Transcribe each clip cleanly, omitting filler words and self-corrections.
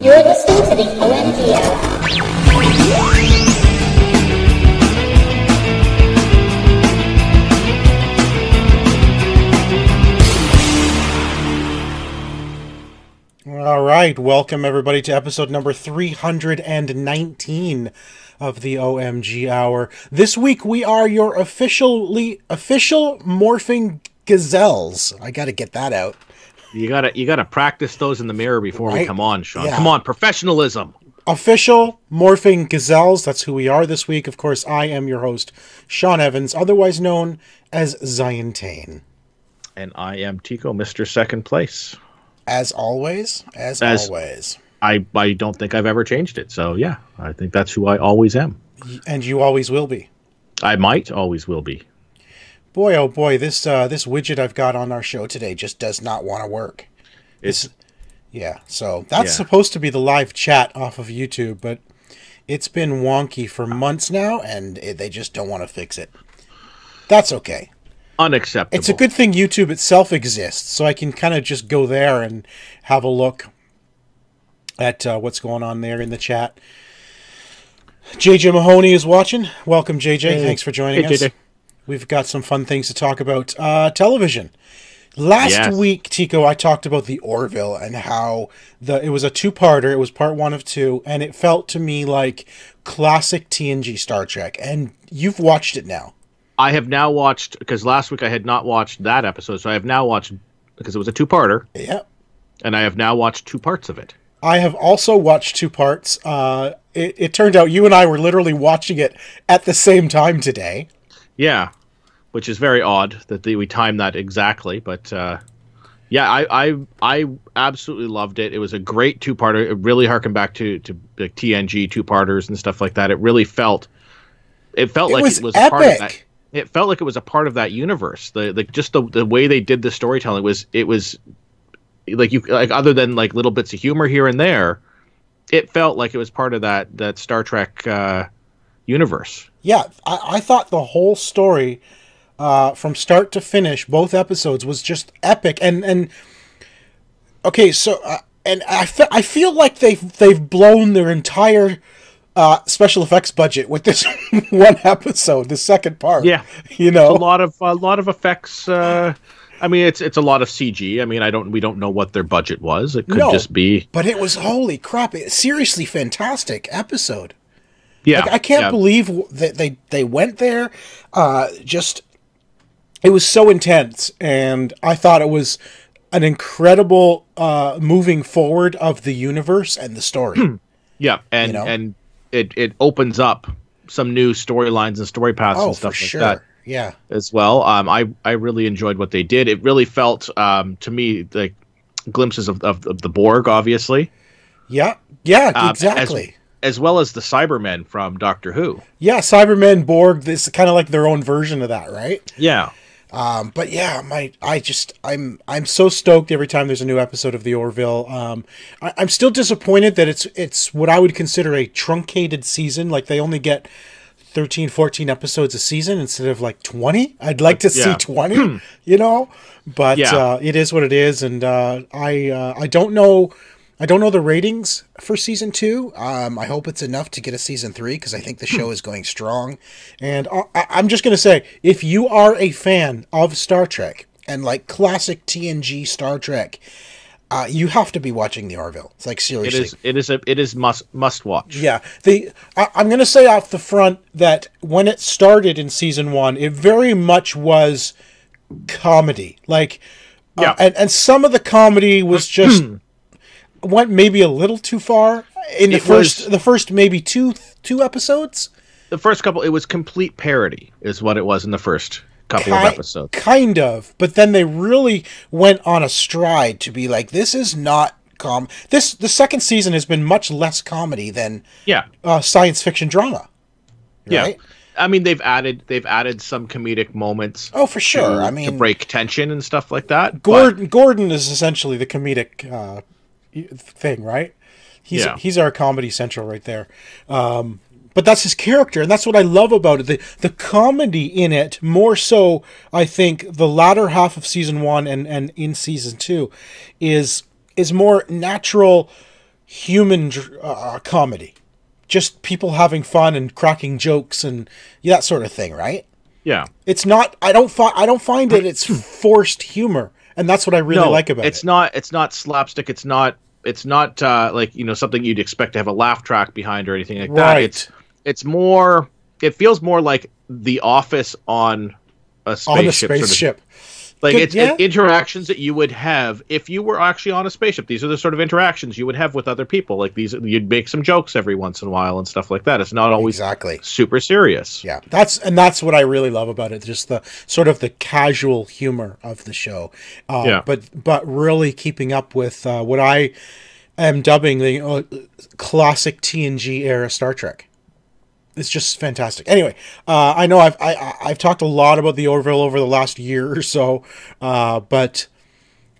You're listening to the OMG Hour. All right, welcome everybody to episode number 319 of the OMG Hour. This week we are your official Morphing Gazelles. I got to get that out. You gotta practice those in the mirror before we come on, Sean. Yeah. Come on, professionalism. Official Morphing Gazelles. That's who we are this week. Of course, I am your host, Sean Evans, otherwise known as Zion. And I am Tico, Mr. Second Place. As always. I don't think I've ever changed it. So yeah, I think that's who I always am. And you always will be. I might always will be. Boy, oh boy, this widget I've got on our show today just does not want to work. So that's supposed to be the live chat off of YouTube, but it's been wonky for months now, and they just don't want to fix it. That's okay. Unacceptable. It's a good thing YouTube itself exists, so I can kind of just go there and have a look at what's going on there in the chat. JJ Mahoney is watching. Welcome, JJ. Hey. Thanks for joining us. JJ. We've got some fun things to talk about. Television. Last week, Tico, I talked about the Orville and how it was a two-parter. It was part 1 of 2, and it felt to me like classic TNG Star Trek. And you've watched it now. I have now watched, because last week I had not watched that episode, so I have now watched, because it was a two-parter. Yeah. And I have now watched 2 parts of it. I have also watched 2 parts. It turned out you and I were literally watching it at the same time today. Yeah, which is very odd that we timed that exactly, but I absolutely loved it. It was a great two-parter. It really harkened back to like TNG two-parters and stuff like that. It really felt like it was epic. a part of that. It felt like it was a part of that universe. The way they did the storytelling was like other than like little bits of humor here and there, it felt like it was part of that Star Trek universe. Yeah, I thought the whole story, from start to finish, both episodes, was just epic. And okay, so and I feel like they've blown their entire special effects budget with this one episode, the second part. Yeah, you know, a lot of effects. I mean, it's a lot of CG. I mean, we don't know what their budget was. It could just be. But it was, holy crap! It's seriously fantastic episode. Yeah, I can't believe that they went there. It was so intense, and I thought it was an incredible moving forward of the universe and the story. Yeah, and it opens up some new storylines and story paths and stuff like that. Yeah, as well. I really enjoyed what they did. It really felt to me like glimpses of the Borg, obviously. Yeah, exactly. As well as the Cybermen from Doctor Who. Yeah, Cybermen, Borg, this is kind of like their own version of that, right? Yeah. But yeah, I'm so stoked every time there's a new episode of the Orville. I'm still disappointed that it's what I would consider a truncated season. Like they only get 13, 14 episodes a season instead of like 20. I'd like to see 20, you know, but it is what it is. And I don't know. I don't know the ratings for season 2. I hope it's enough to get a season 3 because I think the show is going strong. And I'm just going to say, if you are a fan of Star Trek and like classic TNG Star Trek, you have to be watching the Orville. It's like, seriously. It is must watch. Yeah. I'm going to say off the front that when it started in season 1, it very much was comedy. Like, and some of the comedy was just went maybe a little too far in the first maybe two episodes. The first couple, it was complete parody, is what it was in the first couple of episodes. Kind of, but then they really went on a stride to be like, this is not the second season has been much less comedy than science fiction drama. Right? Yeah. I mean, they've added some comedic moments. Oh, for sure. To break tension and stuff like that. Gordon is essentially the comedic thing, right? He's our Comedy Central right there. But that's his character, and that's what I love about it. The comedy in it, more so, I think, the latter half of season 1 and in season 2, is more natural human comedy. Just people having fun and cracking jokes and that sort of thing, right? Yeah. It's not. I don't find that it's forced humor, and that's what I really like about it. It's not slapstick. It's not like, you know, something you'd expect to have a laugh track behind or anything like that. It's more. It feels more like The Office on a spaceship. On a spaceship. Like, it's interactions that you would have if you were actually on a spaceship. These are the sort of interactions you would have with other people. Like, you'd make some jokes every once in a while and stuff like that. It's not always super serious. Yeah, that's what I really love about it. Just the sort of the casual humor of the show. But really keeping up with what I am dubbing the classic TNG era Star Trek. It's just fantastic. Anyway, I know I've talked a lot about the Orville over the last year or so, but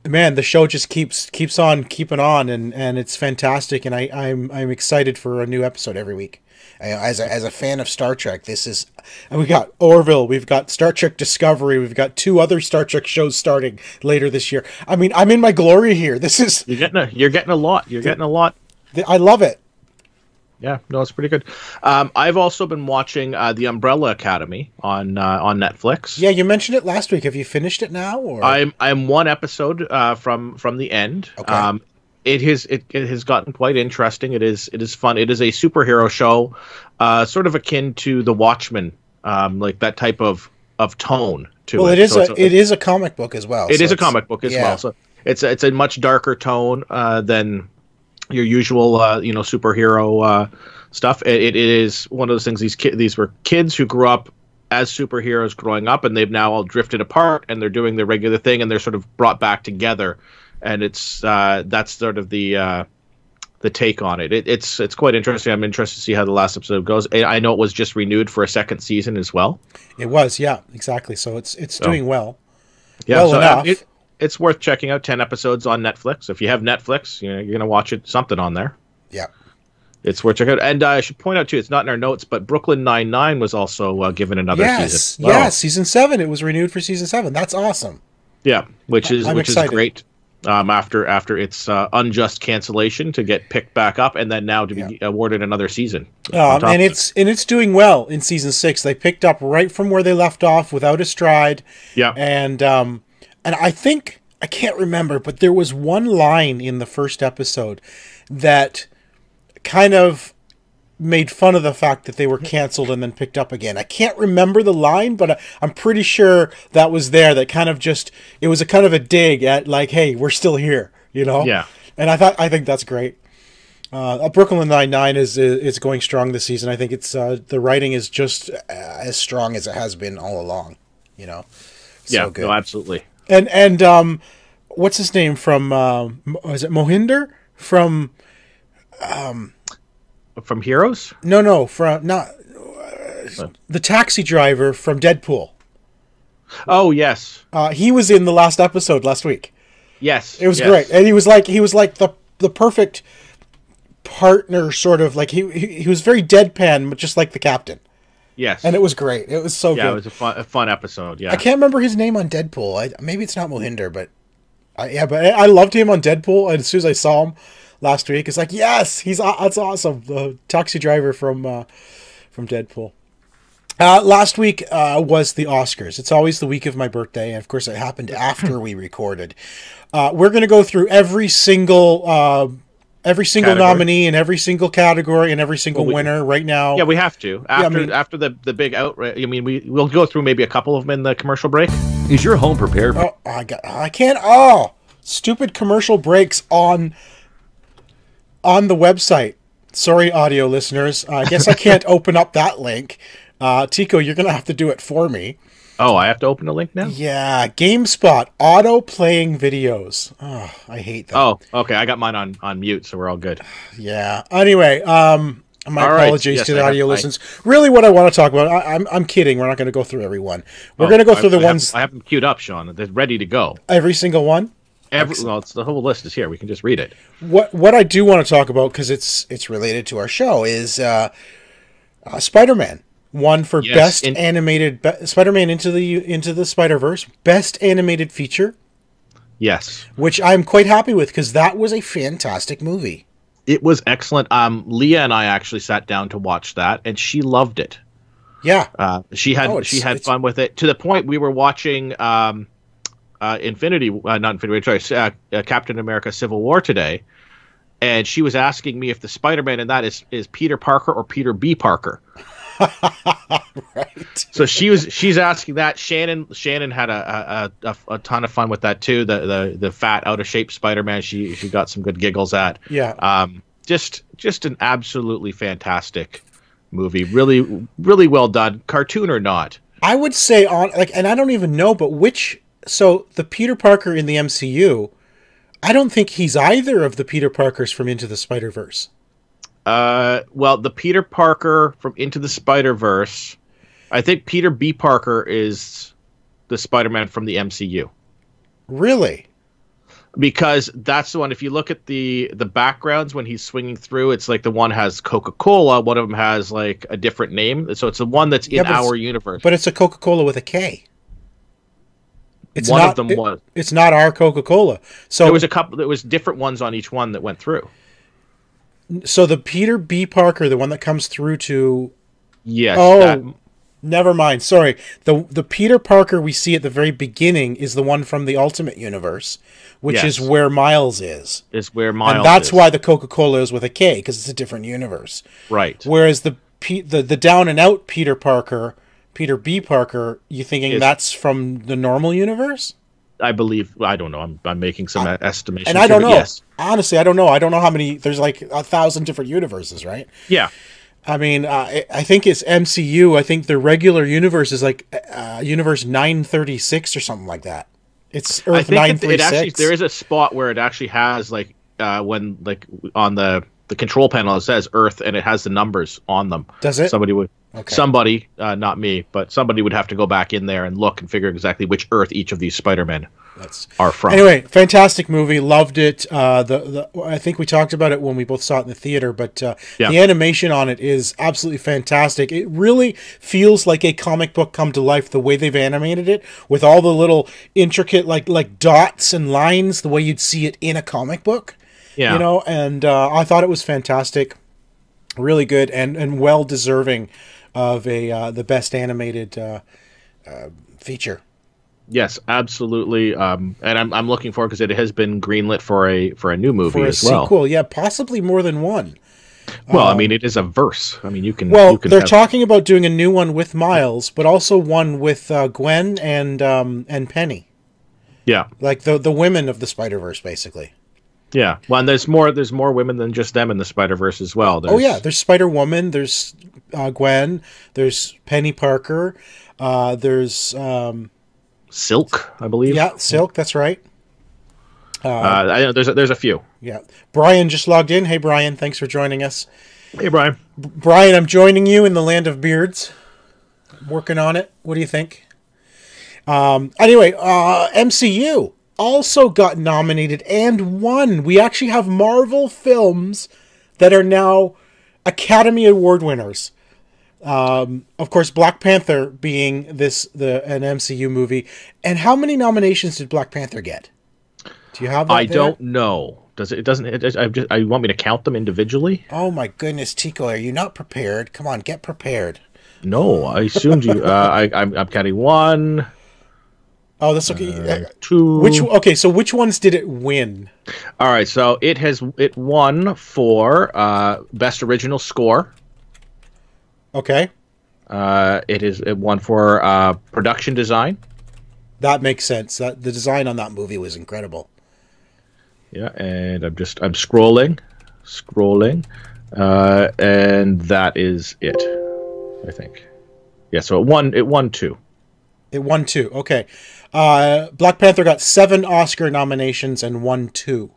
man, the show just keeps on keeping on, and it's fantastic. And I'm excited for a new episode every week. As a fan of Star Trek, and we got Orville, we've got Star Trek Discovery, we've got 2 other Star Trek shows starting later this year. I mean, I'm in my glory here. You're getting a lot. You're getting a lot. I love it. Yeah, no, it's pretty good. I've also been watching The Umbrella Academy on Netflix. Yeah, you mentioned it last week. Have you finished it now? Or I'm one episode from the end. Okay. It has gotten quite interesting. It is fun. It is a superhero show, sort of akin to The Watchmen, like that type of tone to it. Well, it is a comic book as well. It is a comic book as well. So it's a much darker tone than your usual, superhero stuff. It is one of those things. These were kids who grew up as superheroes growing up, and they've now all drifted apart, and they're doing their regular thing, and they're sort of brought back together. And it's that's sort of the take on it. It's quite interesting. I'm interested to see how the last episode goes. I know it was just renewed for a second season as well. It was, yeah, exactly. So it's doing well. Yeah, well enough. It's worth checking out. 10 episodes on Netflix. If you have Netflix, you're going to watch something on there. Yeah. It's worth checking out. And I should point out, too, it's not in our notes, but Brooklyn Nine-Nine was also given another season. Yeah, season 7. It was renewed for season 7. That's awesome. Yeah, which is great. After its unjust cancellation to get picked back up, and then now to be awarded another season. And it's doing well in season 6. They picked up right from where they left off without a stride. Yeah. And I think, I can't remember, but there was one line in the first episode that kind of made fun of the fact that they were canceled and then picked up again. I can't remember the line, but I'm pretty sure that was there. That kind of it was a kind of a dig at like, hey, we're still here, you know? Yeah. And I think that's great. Brooklyn Nine-Nine is going strong this season. I think it's the writing is just as strong as it has been all along, you know? So good. No, absolutely. And what's his name from? Is it Mohinder from Heroes? No, from not the taxi driver from Deadpool. Oh yes, he was in the last episode last week. Yes, it was great, and he was like the perfect partner, sort of like he was very deadpan, but just like the captain. Yes. And it was great. It was so good. Yeah, it was a fun episode, yeah. I can't remember his name on Deadpool. Maybe it's not Mohinder, but I loved him on Deadpool, and as soon as I saw him last week, it's like, yes, that's awesome. The taxi driver from Deadpool. Last week was the Oscars. It's always the week of my birthday, and of course it happened after we recorded. We're going to go through every single category. Nominee in every single category and every single winner right now. Yeah, we have to. After the big outright. I mean, we'll go through maybe a couple of them in the commercial break. Is your home prepared? I can't. Oh, stupid commercial breaks on the website. Sorry, audio listeners. I guess I can't open up that link. Tico, you're going to have to do it for me. Oh, I have to open a link now? Yeah, GameSpot, auto-playing videos. Oh, I hate that. Oh, okay, I got mine on mute, so we're all good. Yeah, anyway, my apologies to the audio listeners. Really what I want to talk about, I'm kidding, we're not going to go through every one. We're going to go through the ones... I have them queued up, Sean. They're ready to go. Every single one? Well, the whole list is here. We can just read it. What I do want to talk about, because it's related to our show, is Spider-Man. Won for best animated Spider-Man into the Spider-Verse, best animated feature. Yes, which I'm quite happy with because that was a fantastic movie. It was excellent. Leah and I actually sat down to watch that, and she loved it. Yeah. She had fun with it, to the point we were watching Captain America Civil War today, and she was asking me if the Spider-Man in that is Peter Parker or Peter B. Parker. Right. So she's asking that. Shannon had a ton of fun with that too. The fat, out of shape Spider-Man. She got some good giggles at. Yeah. Just an absolutely fantastic movie. Really, really well done, cartoon or not. I would say and I don't even know, but so the Peter Parker in the MCU, I don't think he's either of the Peter Parkers from Into the Spider-Verse. Well, the Peter Parker from Into the Spider-Verse, I think Peter B. Parker is the Spider-Man from the MCU. Really? Because that's the one, if you look at the backgrounds when he's swinging through, it's like the one has Coca-Cola, one of them has like a different name. So it's the one that's in our universe. But it's a Coca-Cola with a K. It's one of them was. It's not our Coca-Cola. So there was different ones on each one that went through. So the Peter B. Parker, the one that comes through to... Yes. Oh, never mind. Sorry. The Peter Parker we see at the very beginning is the one from the Ultimate Universe, which is where Miles is. Is where Miles is. And that's why the Coca-Cola is with a K, because it's a different universe. Right. Whereas the down-and-out Peter Parker, Peter B. Parker, you thinking that's from the normal universe? I believe, I don't know. I'm making some estimation. And I don't know. Yes. Honestly, I don't know. I don't know how many. There's like 1,000 different universes, right? Yeah. I mean, I think it's MCU. I think the regular universe is like universe 936 or something like that. It's Earth 936. There is a spot where it actually has like when like on the control panel it says Earth and it has the numbers on them. Does it? Somebody, not me, but somebody would have to go back in there and look and figure exactly which Earth each of these Spider-Men are from. Anyway, fantastic movie. Loved it. I think we talked about it when we both saw it in the theater, but the animation on it is absolutely fantastic. It really feels like a comic book come to life, the way they've animated it, with all the little intricate like dots and lines, the way you'd see it in a comic book. Yeah. You know, and I thought it was fantastic. Really good and well deserving of the best animated feature. Yes, absolutely. And I'm looking forward because it has been greenlit for a new movie as well. Sequel, yeah, possibly more than one. Well, I mean, it is a verse. I mean, you can. Well, they're talking about doing a new one with Miles, but also one with Gwen and Penny. Yeah, like the women of the Spider-Verse, basically. Yeah, well, and there's more women than just them in the Spider-Verse as well. There's Spider-Woman, there's Gwen, there's Penny Parker, there's Silk, I believe. Yeah, Silk, that's right. I know there's a few. Yeah, Brian just logged in. Hey, Brian, thanks for joining us. Hey, Brian. Brian, I'm joining you in the land of beards. I'm working on it. What do you think? Anyway, MCU also got nominated and won. We actually have Marvel films that are now Academy Award winners. Of course, Black Panther being an MCU movie. And how many nominations did Black Panther get? Do you have that I there? don't know. You want me to count them individually? Oh my goodness, Tico, are you not prepared? Come on, get prepared. No, I assumed you. I'm counting one. Oh, that's okay. Two. So which ones did it win? All right, so it won for best original score. Okay. It won for production design. That makes sense. The design on that movie was incredible. Yeah, and I'm scrolling, and that is it. I think. Yeah, so it won two. It won two. Okay. Black Panther got 7 Oscar nominations and won 2.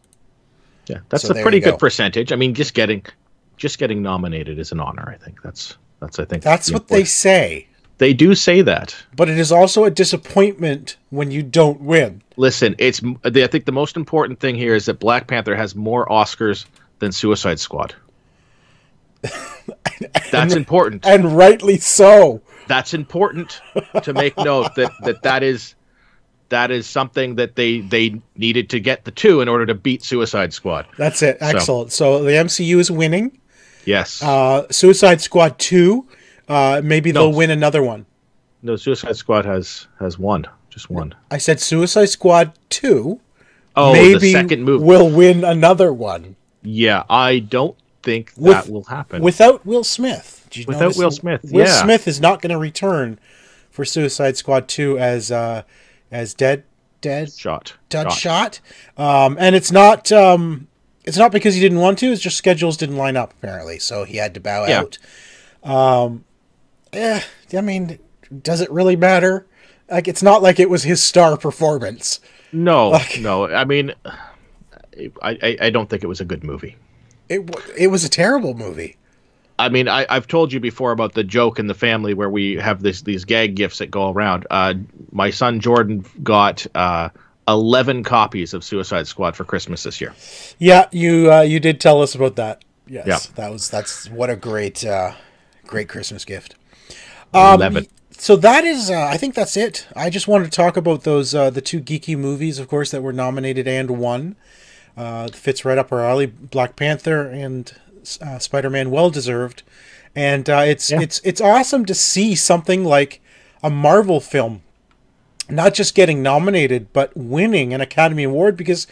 Yeah, that's a pretty good percentage. I mean, just getting nominated is an honor. I think that's what they say. They do say that, but it is also a disappointment when you don't win. Listen, I think the most important thing here is that Black Panther has more Oscars than Suicide Squad. That's important, and rightly so. That's important to make note that is that is something that they needed to get the 2 in order to beat Suicide Squad. That's it. Excellent. So the MCU is winning. Yes. Suicide Squad 2, maybe they'll win another one. No, Suicide Squad has one. Just one. I said Suicide Squad 2. Oh, maybe the second movie will win another one. Yeah, I don't think that will happen. Without Will Smith. Without Will Smith, Will Smith is not going to return for Suicide Squad 2 as dead shot. And it's not because he didn't want to, it's just schedules didn't line up apparently, so he had to bow out. I mean, does it really matter? Like, it's not like it was his star performance. No, no. I mean, I don't think it was a good movie. It was a terrible movie. I mean, I've told you before about the joke in the family where we have these gag gifts that go around. My son Jordan got 11 copies of Suicide Squad for Christmas this year. Yeah, you did tell us about that. Yes, yeah. That's what a great Christmas gift. 11. So that is, I think that's it. I just wanted to talk about those the 2 Geeky movies, of course, that were nominated and won. Fits right up our alley. Black Panther and Spider-Man, well deserved. And it's awesome to see something like a Marvel film not just getting nominated, but winning an Academy Award. Because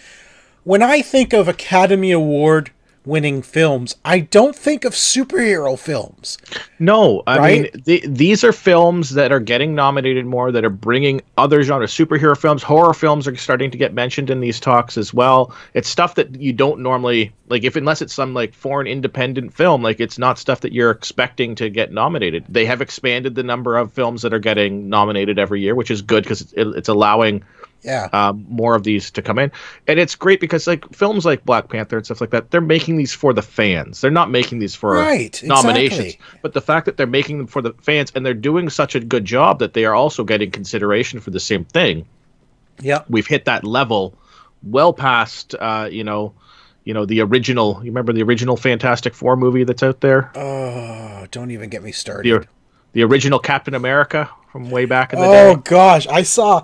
when I think of Academy Award winning films, I don't think of superhero films. No, I mean, these are films that are getting nominated more, that are bringing other genres. Superhero films, horror films are starting to get mentioned in these talks as well. It's stuff that you don't normally, like, unless it's some like foreign independent film, like, it's not stuff that you're expecting to get nominated. They have expanded the number of films that are getting nominated every year, which is good because it's allowing more of these to come in. And it's great because, like, films like Black Panther and stuff like that, they're making these for the fans. They're not making these for nominations. Exactly. But the fact that they're making them for the fans, and they're doing such a good job that they are also getting consideration for the same thing. Yeah, we've hit that level well past the original. You remember the original Fantastic Four movie that's out there? Oh, don't even get me started. The original Captain America from way back in the day. Oh gosh, I saw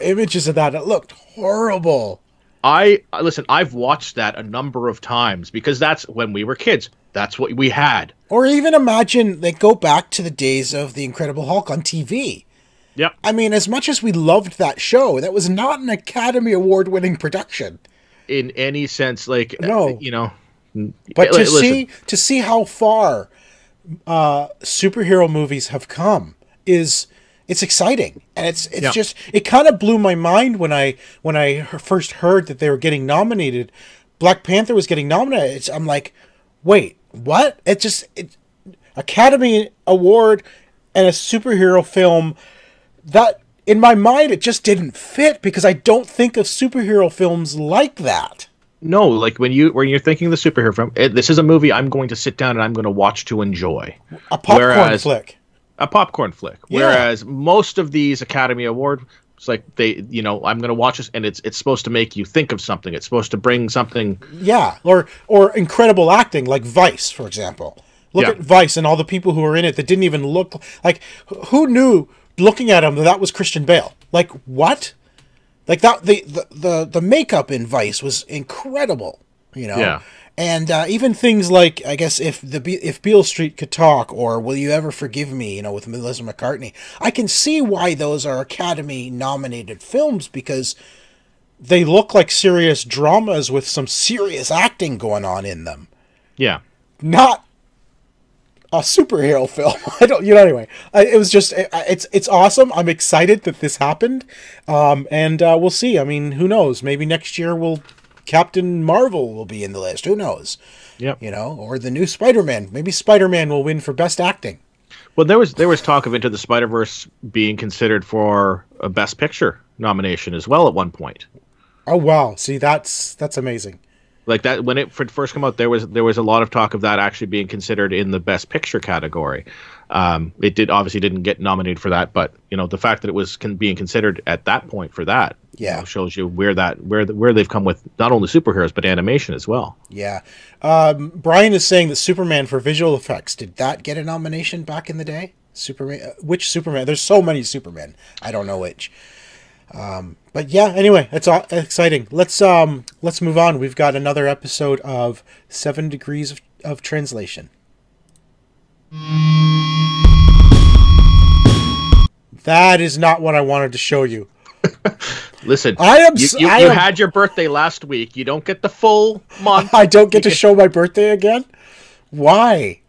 images of that. It looked horrible. Listen, I've watched that a number of times because that's when we were kids. That's what we had. Or even imagine they go back to the days of the Incredible Hulk on TV. Yep. I mean, as much as we loved that show, that was not an Academy Award winning production. In any sense, like, no. But to see how far superhero movies have come it's exciting, and it's just, it kind of blew my mind when I first heard that they were getting nominated. Black Panther was getting nominated. I'm like, wait, what? Academy Award and a superhero film, that in my mind it just didn't fit because I don't think of superhero films like that. No, like when you're thinking the superhero film, this is a movie I'm going to sit down and I'm going to watch to enjoy. A popcorn flick. A popcorn flick. Yeah. Whereas most of these Academy Award, it's like I'm going to watch this, and it's supposed to make you think of something. It's supposed to bring something. Yeah, or incredible acting, like Vice, for example. Look at Vice and all the people who are in it that didn't even look like. Who knew, looking at him, that was Christian Bale? Like, what? Like, that the makeup in Vice was incredible, Yeah. And even things like, I guess, if Beale Street Could Talk, or Will You Ever Forgive Me, with Melissa McCartney, I can see why those are Academy nominated films, because they look like serious dramas with some serious acting going on in them. Yeah. Not a superhero film. Anyway, it was just, it's awesome. I'm excited that this happened. And we'll see. I mean, who knows? Maybe next year Captain Marvel will be in the list. Who knows? Yep. Or the new Spider-Man. Maybe Spider-Man will win for best acting. Well, there was talk of Into the Spider-Verse being considered for a Best Picture nomination as well at one point. Oh wow! See, that's amazing. Like that, when it first came out, there was a lot of talk of that actually being considered in the Best Picture category. It obviously didn't get nominated for that, but the fact that it was being considered at that point for that, shows you where they've come with not only superheroes but animation as well. Yeah, Brian is saying that Superman for visual effects, did that get a nomination back in the day? Superman, which Superman? There's so many Supermen, I don't know which. But yeah, anyway, it's all exciting. Let's move on. We've got another episode of 7 Degrees of Translation. That is not what I wanted to show you. Listen, you had your birthday last week. You don't get the full month. I don't get to show my birthday again? Why?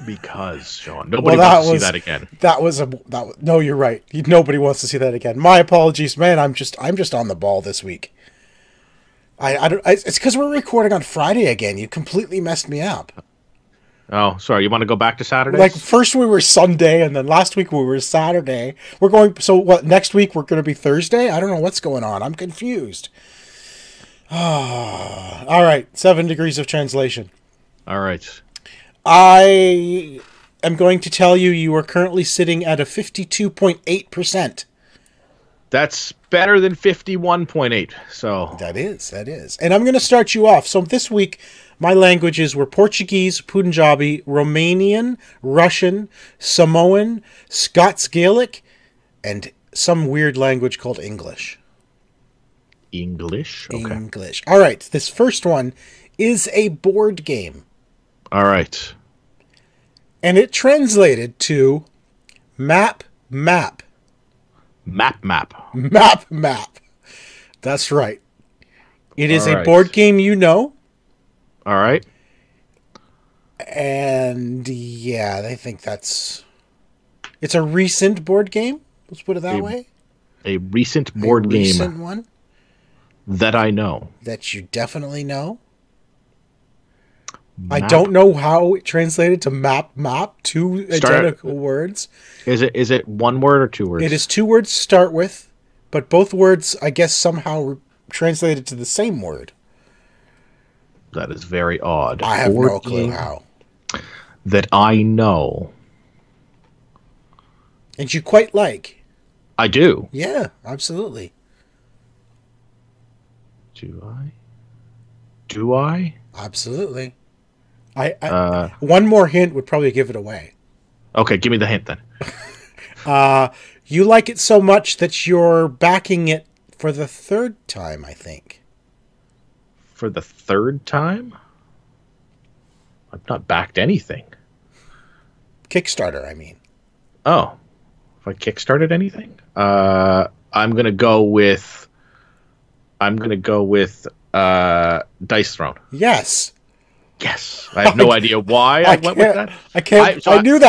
Because, Sean, nobody wants to see that again. No, you're right. Nobody wants to see that again. My apologies, man. I'm just on the ball this week. It's because we're recording on Friday again. You completely messed me up. Oh, sorry. You want to go back to Saturday? Like, first we were Sunday, and then last week we were Saturday. So what, next week we're going to be Thursday? I don't know what's going on. I'm confused. All right, 7 Degrees of Translation. All right. I am going to tell you are currently sitting at a 52.8%. That's better than 51.8. So That is. And I'm going to start you off. So this week, my languages were Portuguese, Punjabi, Romanian, Russian, Samoan, Scots Gaelic, and some weird language called English. English? Okay. English. All right. This first one is a board game. All right. And it translated to map. Map. Map. That's right. It is a board game you know. All right. And yeah, I think it's a recent board game. Let's put it that way. A recent board game. Recent one. That I know. That you definitely know. Map. I don't know how it translated to map, two identical words. Is it one word or 2 words? It is 2 words to start with, but both words, I guess, somehow translated to the same word. That is very odd. I have no clue how. That I know. And you quite like. I do. Yeah, absolutely. Do I? Absolutely. One more hint would probably give it away. Okay, give me the hint then. You like it so much that you're backing it for the 3rd time, I think. For the 3rd time? I've not backed anything. Kickstarter, I mean. Oh. Have I kickstarted anything? I'm gonna go with Dice Throne. Yes. I have no idea why I went with that. I knew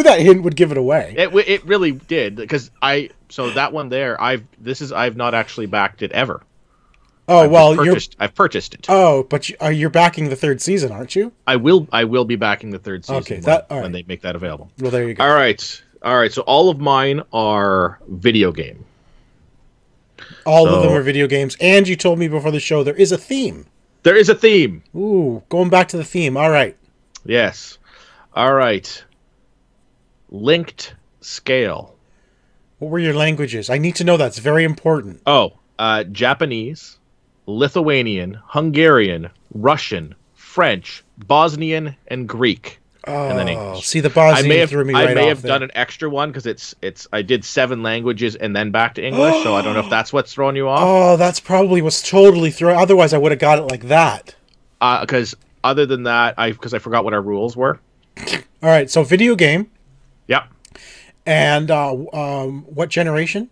that hint would give it away. It really did, because that one there I've not actually backed it ever. Oh, I've purchased it. Oh, but you're backing the 3rd season, aren't you? I will be backing the 3rd season when they make that available. Well, there you go. All right. So all of mine are video game. All of them are video games, and you told me before the show there is a theme. There is a theme. Ooh, going back to the theme. All right. Yes. All right. Linked scale. What were your languages? I need to know that. It's very important. Oh, Japanese, Lithuanian, Hungarian, Russian, French, Bosnian, and Greek. Oh, and then English. See, the Bosnian threw me right off. I may have done an extra one because it's I did 7 languages and then back to English, so I don't know if that's what's throwing you off. Oh, that's probably what's totally throwing. Otherwise, I would have got it like that. Because other than that, because I forgot what our rules were. All right, so video game. Yep. And what generation?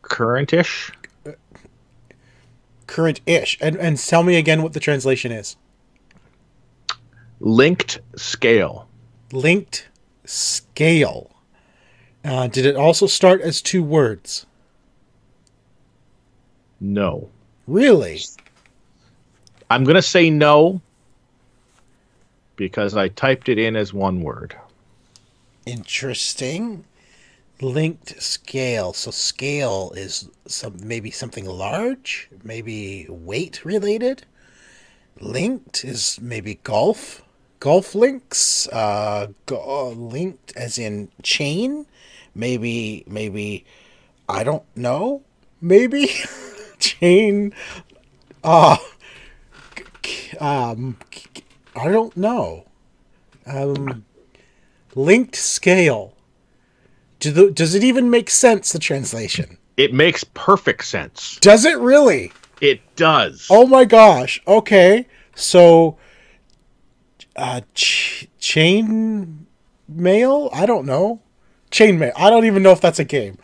Current-ish. Current-ish. And tell me again what the translation is. Linked scale. Linked scale. Did it also start as 2 words? No. Really? I'm going to say no because I typed it in as 1 word. Interesting. Linked scale. So scale is maybe something large? Maybe weight related? Linked is maybe golf? Golf links? Linked as in chain? Maybe, I don't know. Maybe chain. I don't know. Linked scale. Does it even make sense, the translation? It makes perfect sense. Does it really? It does. Oh my gosh. Okay. So, chain mail? I don't know. Chain mail. I don't even know if that's a game.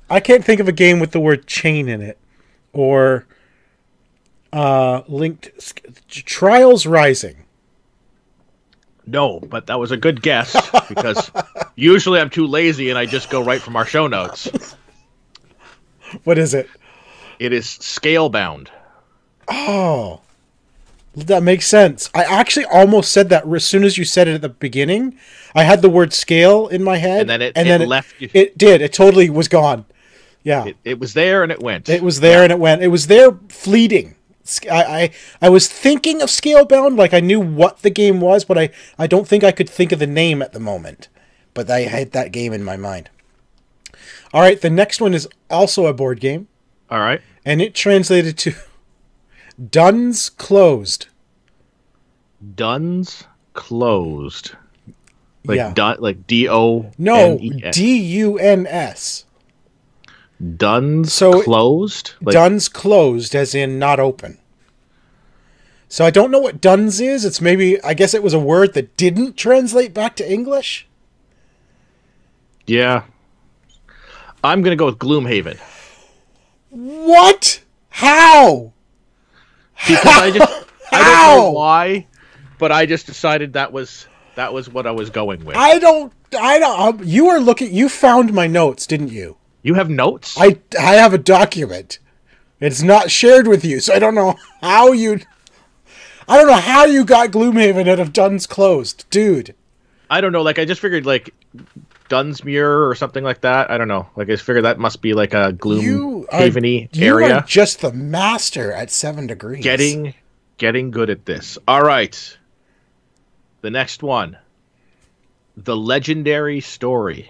I can't think of a game with the word chain in it. Or linked Trials Rising. No, but that was a good guess because usually I'm too lazy and I just go right from our show notes. What is it? It is Scalebound. Oh, that makes sense. I actually almost said that as soon as you said it at the beginning. I had the word scale in my head, and then it left you. It did. It totally was gone. Yeah, it was there and it went. It was there and it went. It was there, fleeting. I was thinking of Scalebound, like I knew what the game was, but I don't think I could think of the name at the moment. But I had that game in my mind. All right, the next one is also a board game. All right. And it translated to Duns Closed. Duns Closed. Like yeah. like D-O-N-E-S. No, D-U-N-S. Duns Closed? Like, Duns Closed, as in not open. So I don't know what Duns is. It's maybe, I guess it was a word that didn't translate back to English. Yeah. I'm going to go with Gloomhaven. What? How? Because I don't know why, but I just decided that was what I was going with. I don't, you found my notes, didn't you? You have notes? I have a document. It's not shared with you, so I don't know how you got Gloomhaven out of Duns Closed, dude. I don't know, like I just figured like Dunsmuir or something like that. I don't know. Like I just figured that must be like a Gloomhaven-y area. You are just the master at 7 degrees. Getting good at this. All right. The next one. The Legendary Story.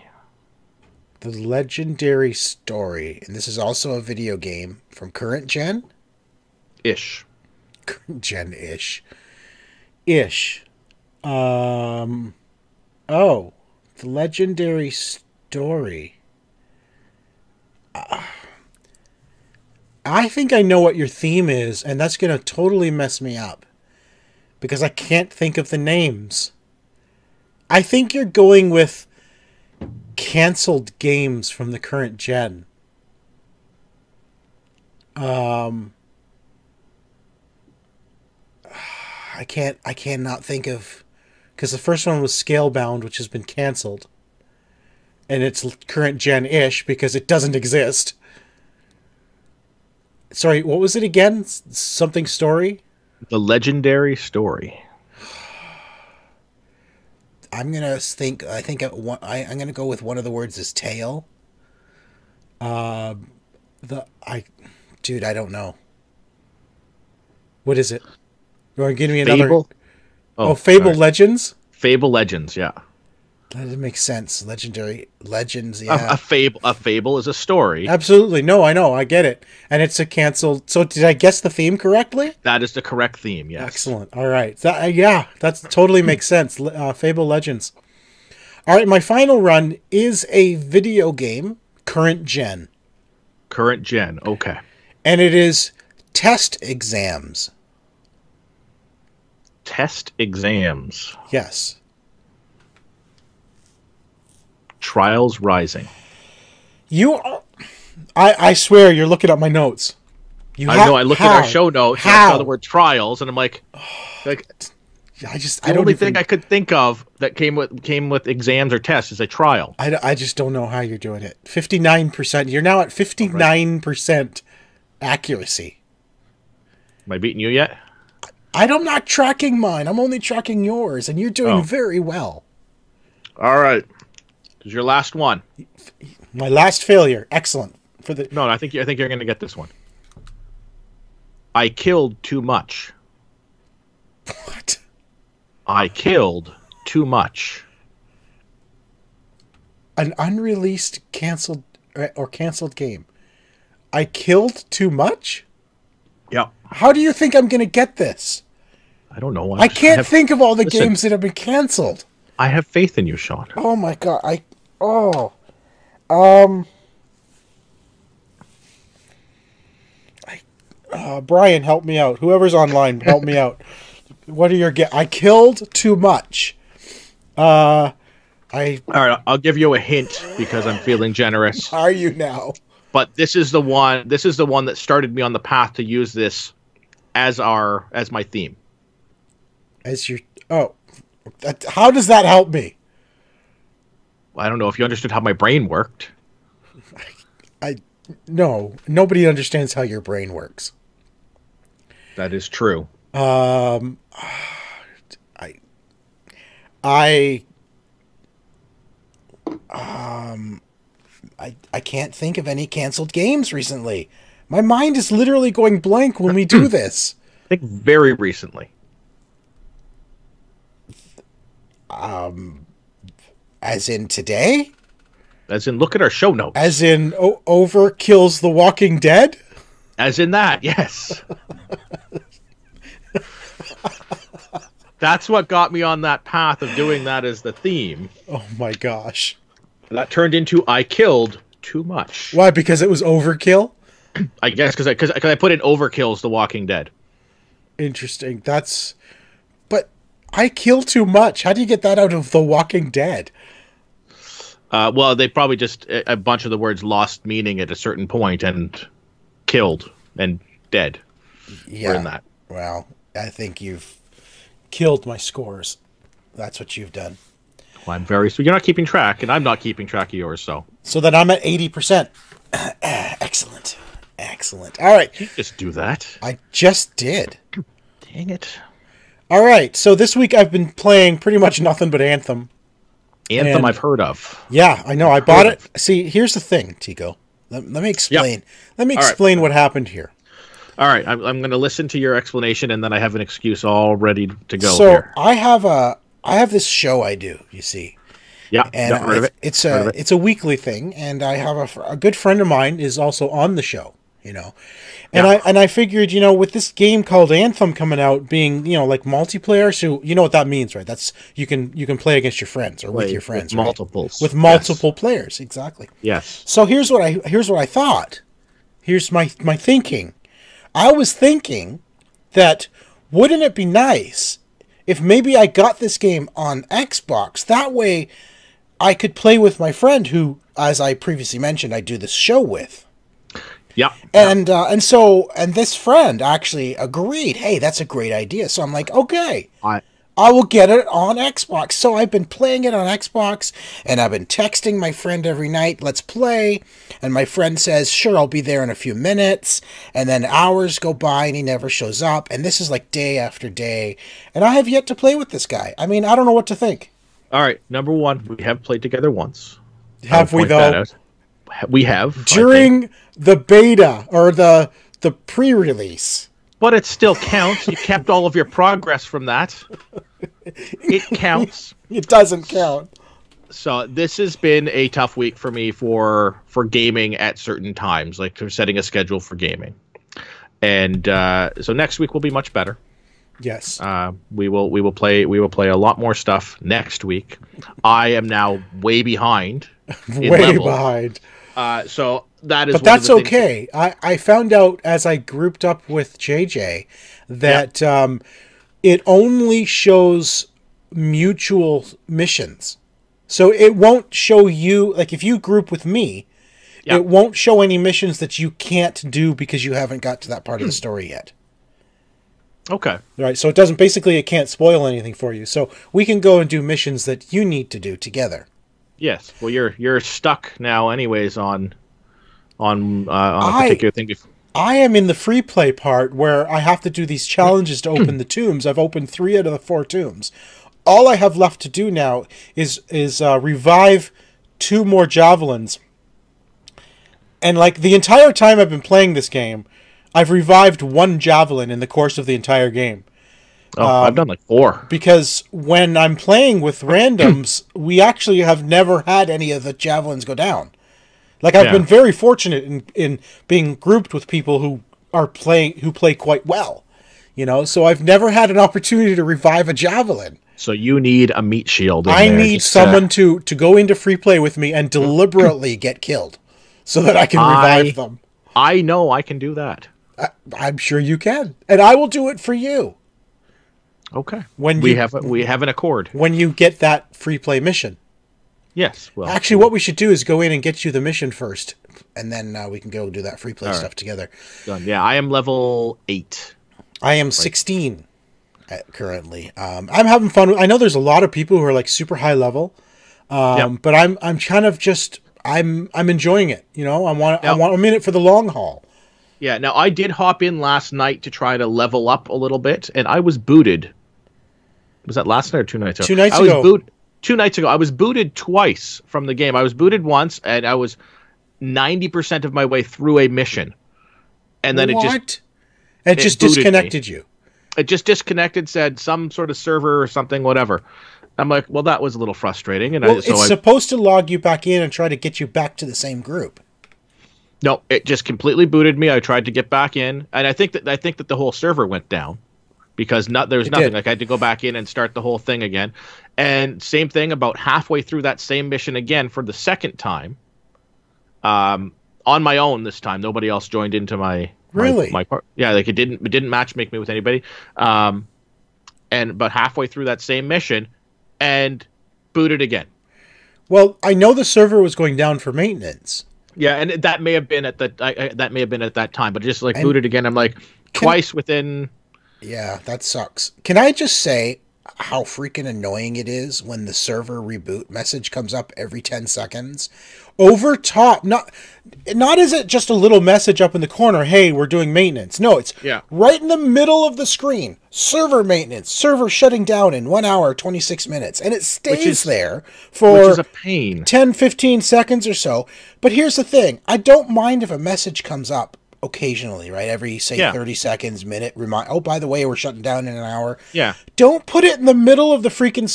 The Legendary Story. And this is also a video game from current gen? Ish. Current gen-ish. Ish. Oh. The Legendary Story. I think I know what your theme is, and that's going to totally mess me up. Because I can't think of the names. I think you're going with canceled games from the current gen. I cannot think of, because the first one was Scalebound, which has been canceled, and it's current gen-ish because it doesn't exist. Sorry, what was it again? Something Story? The Legendary Story. I'm gonna think. I'm gonna go with one of the words is tail. Dude, I don't know. What is it? You want to give me another? Fable? Fable Legends. Fable Legends, yeah. That doesn't make sense. Legendary Legends, yeah. A fable is a story. Absolutely, no, I know, I get it, and it's a canceled. So, did I guess the theme correctly? That is the correct theme. Yes. Excellent. All right, that totally makes sense. Fable Legends. All right, my final run is a video game, current gen. Current gen. Okay. And it is Test Exams. Test Exams. Yes. Trials Rising. You are... I swear you're looking at my notes. I looked at our show notes and I saw the word trials and I'm like the only thing I could think of that came with exams or tests is a trial. I just don't know how you're doing it. 59%. You're now at 59% accuracy. Am I beating you yet? I'm not tracking mine. I'm only tracking yours, and you're doing very well. All right. This is your last one. My last failure. Excellent. No, I think you're going to get this one. I killed too much. What? I killed too much. An unreleased canceled game. I killed too much? Yeah. How do you think I'm going to get this? I don't know. I can't think of all the games that have been canceled. I have faith in you, Sean. Oh my god. Brian, help me out. Whoever's online, help me out. What are your I killed too much. All right, I'll give you a hint because I'm feeling generous. Are you now? But this is the one that started me on the path to use this as my theme. How does that help me? Well, I don't know if you understood how my brain worked. No, nobody understands how your brain works. That is true. I can't think of any canceled games recently. My mind is literally going blank when we do this. I think very recently. As in today? As in, look at our show notes. As in, Overkill's The Walking Dead? As in that, yes. That's what got me on that path of doing that as the theme. Oh my gosh. That turned into I killed too much. Why? Because it was Overkill? I guess because I put in Overkill's The Walking Dead. Interesting. But I kill too much. How do you get that out of The Walking Dead? Well, they probably just a bunch of the words lost meaning at a certain point and killed and dead. Yeah. Were in that. Well, I think you've killed my scores. That's what you've done. Well, I'm very so you're not keeping track, and I'm not keeping track of yours. So then I'm at 80%. Excellent. All right. You just do that. I just did. Dang it. All right. So this week I've been playing pretty much nothing but Anthem. Anthem I've heard of. Yeah, I know. I bought it. See, here's the thing, Tico. Let me explain. Yep. Let me explain what happened here. All right, I'm going to listen to your explanation, and then I have an excuse all ready to go. So here. I have this show I do. You see. Yeah, and heard of it. It's a weekly thing, and I have a good friend of mine is also on the show. And I figured, with this game called Anthem coming out, being like multiplayer, so you know what that means, right? That's you can play against your friends or with your friends, with multiples, with multiple players, exactly. Yes. So here's what I thought. Here's my thinking. I was thinking that wouldn't it be nice if maybe I got this game on Xbox? That way, I could play with my friend who, as I previously mentioned, I do this show with. Yeah. And this friend actually agreed. Hey, that's a great idea. So I'm like, okay, I will get it on Xbox. So I've been playing it on Xbox, and I've been texting my friend every night, let's play. And my friend says, sure, I'll be there in a few minutes. And then hours go by, and he never shows up. And this is like day after day. And I have yet to play with this guy. I mean, I don't know what to think. All right, number one, we have played together once. Have we, though? We have. During the beta, or the pre-release. But it still counts. You kept all of your progress from that. It counts. It doesn't count. So this has been a tough week for me for gaming at certain times, like for setting a schedule for gaming. And so next week will be much better. Yes. We will play a lot more stuff next week. I am now way behind. Way behind. So that is. But that's okay. I found out as I grouped up with JJ that it only shows mutual missions. So it won't show you, like if you group with me, it won't show any missions that you can't do because you haven't got to that part of the story yet. Okay. Right. So it can't spoil anything for you. So we can go and do missions that you need to do together. Yes. Well, you're stuck now, anyways, on a particular thing. I am in the free play part where I have to do these challenges to open the tombs. I've opened 3 out of the 4 tombs. All I have left to do now is revive 2 more javelins. And like the entire time I've been playing this game, I've revived 1 javelin in the course of the entire game. Oh, I've done like 4. Because when I'm playing with randoms, we actually have never had any of the javelins go down. Like I've been very fortunate in being grouped with people who play quite well, So I've never had an opportunity to revive a javelin. So you need a meat shield. I need someone to go into free play with me and deliberately get killed so that I can revive them. I know I can do that. I'm sure you can. And I will do it for you. Okay. We have an accord. When you get that free play mission. Yes. Well, actually, what we should do is go in and get you the mission first, and then we can go do that free play stuff together. Done. Yeah, I am level 8. I am 16 currently. I'm having fun. I know there's a lot of people who are like super high level, but I'm kind of just I'm enjoying it. You know, I'm in it for the long haul. Yeah. Now I did hop in last night to try to level up a little bit, and I was booted. Was that last night or 2 nights ago? 2 nights ago. 2 nights ago, I was booted twice from the game. I was booted once, and I was 90% of my way through a mission, and then it just disconnected you. It just disconnected, said some sort of server or something, whatever. I'm like, well, that was a little frustrating. And it's supposed to log you back in and try to get you back to the same group. No, it just completely booted me. I tried to get back in, and I think that the whole server went down. Because there was nothing. Like I had to go back in and start the whole thing again. And same thing about halfway through that same mission again for the second time. On my own this time. Nobody else joined into my part. Yeah, like it didn't make me with anybody. And about halfway through that same mission and booted again. Well, I know the server was going down for maintenance. Yeah, and that may have been at that time, but just like booted again. I'm like twice within. Yeah, that sucks. Can I just say how freaking annoying it is when the server reboot message comes up every 10 seconds? Over top, not is it just a little message up in the corner, hey, we're doing maintenance. No, it's right in the middle of the screen. Server maintenance, server shutting down in 1 hour, 26 minutes. And it stays there for which is a pain. 10, 15 seconds or so. But here's the thing. I don't mind if a message comes up occasionally, right? Every, say, 30 seconds, minute, remind, oh, by the way, we're shutting down in an hour. Yeah. Don't put it in the middle of the freaking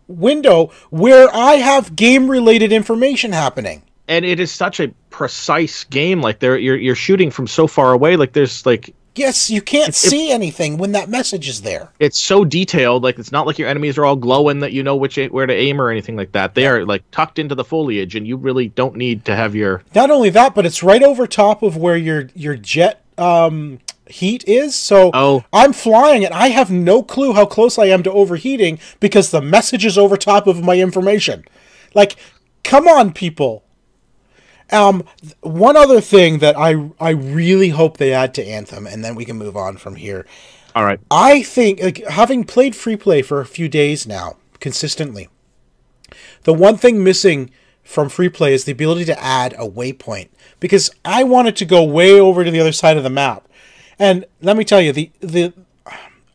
window where I have game-related information happening. And it is such a precise game. Like, you're shooting from so far away. Like, there's, like... Yes, you can't see anything when that message is there. It's so detailed. Like, it's not like your enemies are all glowing that you know where to aim or anything like that. They are, like, tucked into the foliage, and you really don't need to have your... Not only that, but it's right over top of where your jet heat is. So I'm flying, and I have no clue how close I am to overheating because the message is over top of my information. Like, come on, people. One other thing that I really hope they add to Anthem, and then we can move on from here. All right. I think, like, having played free play for a few days now, consistently, the one thing missing from free play is the ability to add a waypoint, because I wanted to go way over to the other side of the map. And let me tell you, the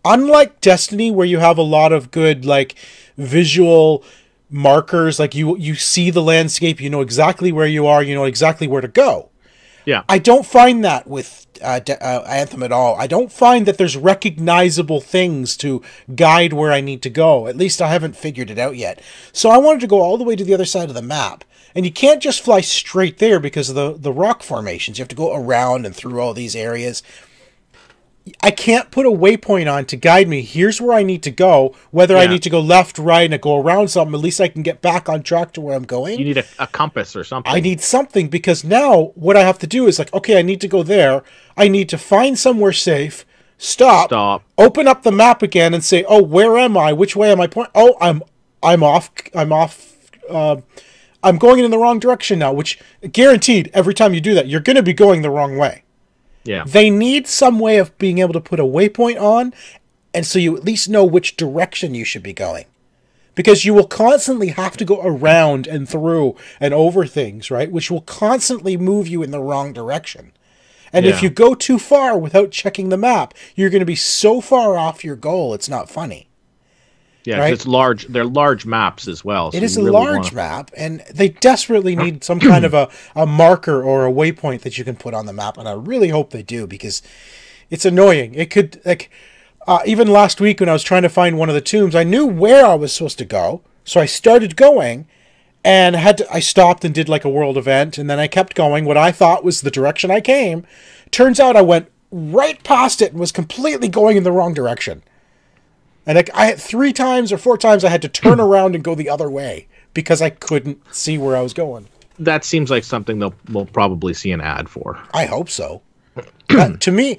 unlike Destiny, where you have a lot of good, like, visual markers, like you see the landscape, you know exactly where you are, you know exactly where to go. Yeah. I don't find that with Anthem at all. I don't find that there's recognizable things to guide where I need to go. At least I haven't figured it out yet. So I wanted to go all the way to the other side of the map. And you can't just fly straight there because of the rock formations. You have to go around and through all these areas. I can't put a waypoint on to guide me. Here's where I need to go. Whether I need to go left, right, and go around something, at least I can get back on track to where I'm going. You need a compass or something. I need something, because now what I have to do is like, okay, I need to go there. I need to find somewhere safe. Stop. Open up the map again and say, oh, where am I? Which way am I pointing? Oh, I'm off. I'm going in the wrong direction now, which guaranteed every time you do that, you're going to be going the wrong way. Yeah. They need some way of being able to put a waypoint on, and so you at least know which direction you should be going. Because you will constantly have to go around and through and over things, right? Which will constantly move you in the wrong direction. And if you go too far without checking the map, you're going to be so far off your goal, it's not funny. Yeah, right? It's large. They're large maps as well. So it is a large map, and they desperately need some kind of a marker or a waypoint that you can put on the map, and I really hope they do, because it's annoying. It could, like, even last week when I was trying to find one of the tombs, I knew where I was supposed to go, so I started going, and I stopped and did like a world event, and then I kept going, what I thought was the direction I came. Turns out I went right past it and was completely going in the wrong direction. And I had 3 times or 4 times I had to turn around and go the other way because I couldn't see where I was going. That seems like something we'll probably see an ad for. I hope so. To me,